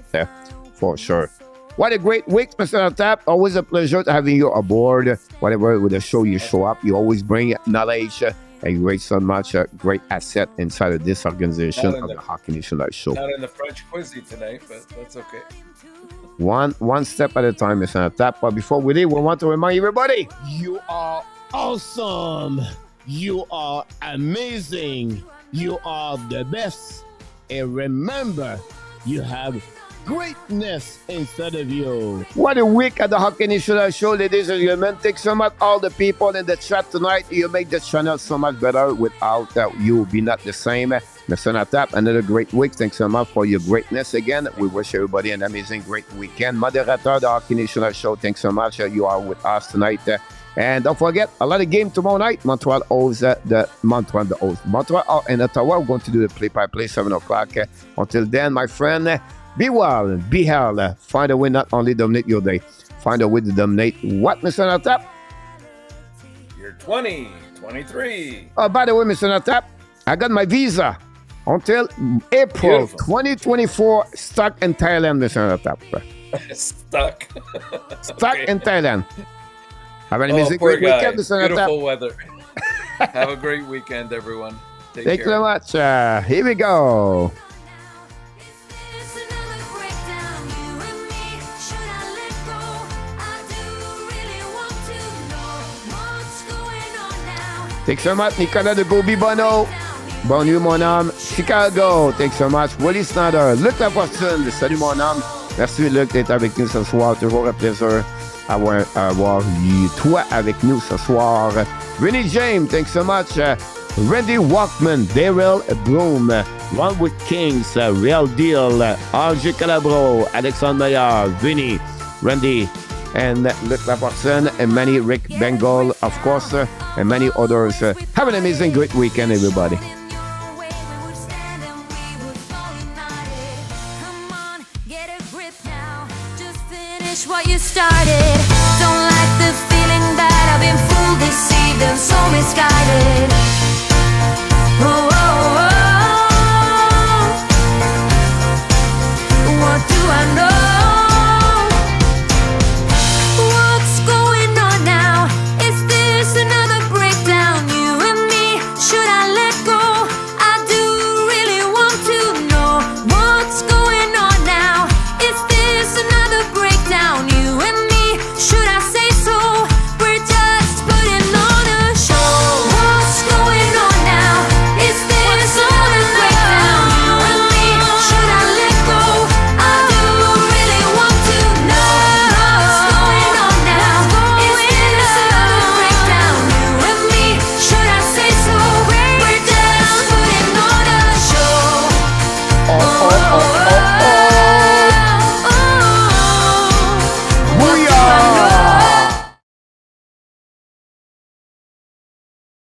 for sure. What a great week, Mr. Natap. Always a pleasure having you aboard. Whatever with the show you show up, you always bring knowledge and great so much great asset inside of this organization of the Hockey Nation Live show. Not in the French Quizzy tonight, but that's okay. One step at a time, Mr. Natap. But before we leave, we want to remind everybody, you are awesome. You are amazing. You are the best. And remember, you have greatness inside of you. What a week at the Hockey Nation Live show, ladies and gentlemen. Thanks so much, all the people in the chat tonight. You make the channel so much better. Without you will be not the same. Mr. Natap, another great week. Thanks so much for your greatness again. We wish everybody an amazing, great weekend. Moderator, the Hockey Nation Live show, thanks so much. You are with us tonight. And don't forget, a lot of game tomorrow night. Montreal hosts Montreal and Ottawa. We're going to do the play-by-play 7 o'clock. Until then, my friend, be well, be held. Find a way not only dominate your day, find a way to dominate what, Mr. Natap? You're 2023. Oh, by the way, Mr. Natap, I got my visa until April 2024, stuck in Thailand, Mr. Natap. Stuck okay. In Thailand. Have an amazing great weekend, Mr. Natap. Beautiful weather. Have a great weekend, everyone. Take Thank you very much. Here we go. Thanks so much, Nicolas de Bourbon. Bon nuit, mon âme. Chicago. Thanks so much. Willie Snyder. Luc Lafortune. Salut, mon âme. Merci, Luc, d'être avec nous ce soir. Toujours un plaisir avoir toi avec nous ce soir. Rennie James. Thanks so much. Randy Walkman. Daryl Bloom. One with Kings. Real Deal. RJ Calabro. Alexandre Meilleur. Vinny. Randy. And Luc Lafortune, and many Rick Bengal, of course, and many others. Have an amazing, great weekend, everybody. What you started.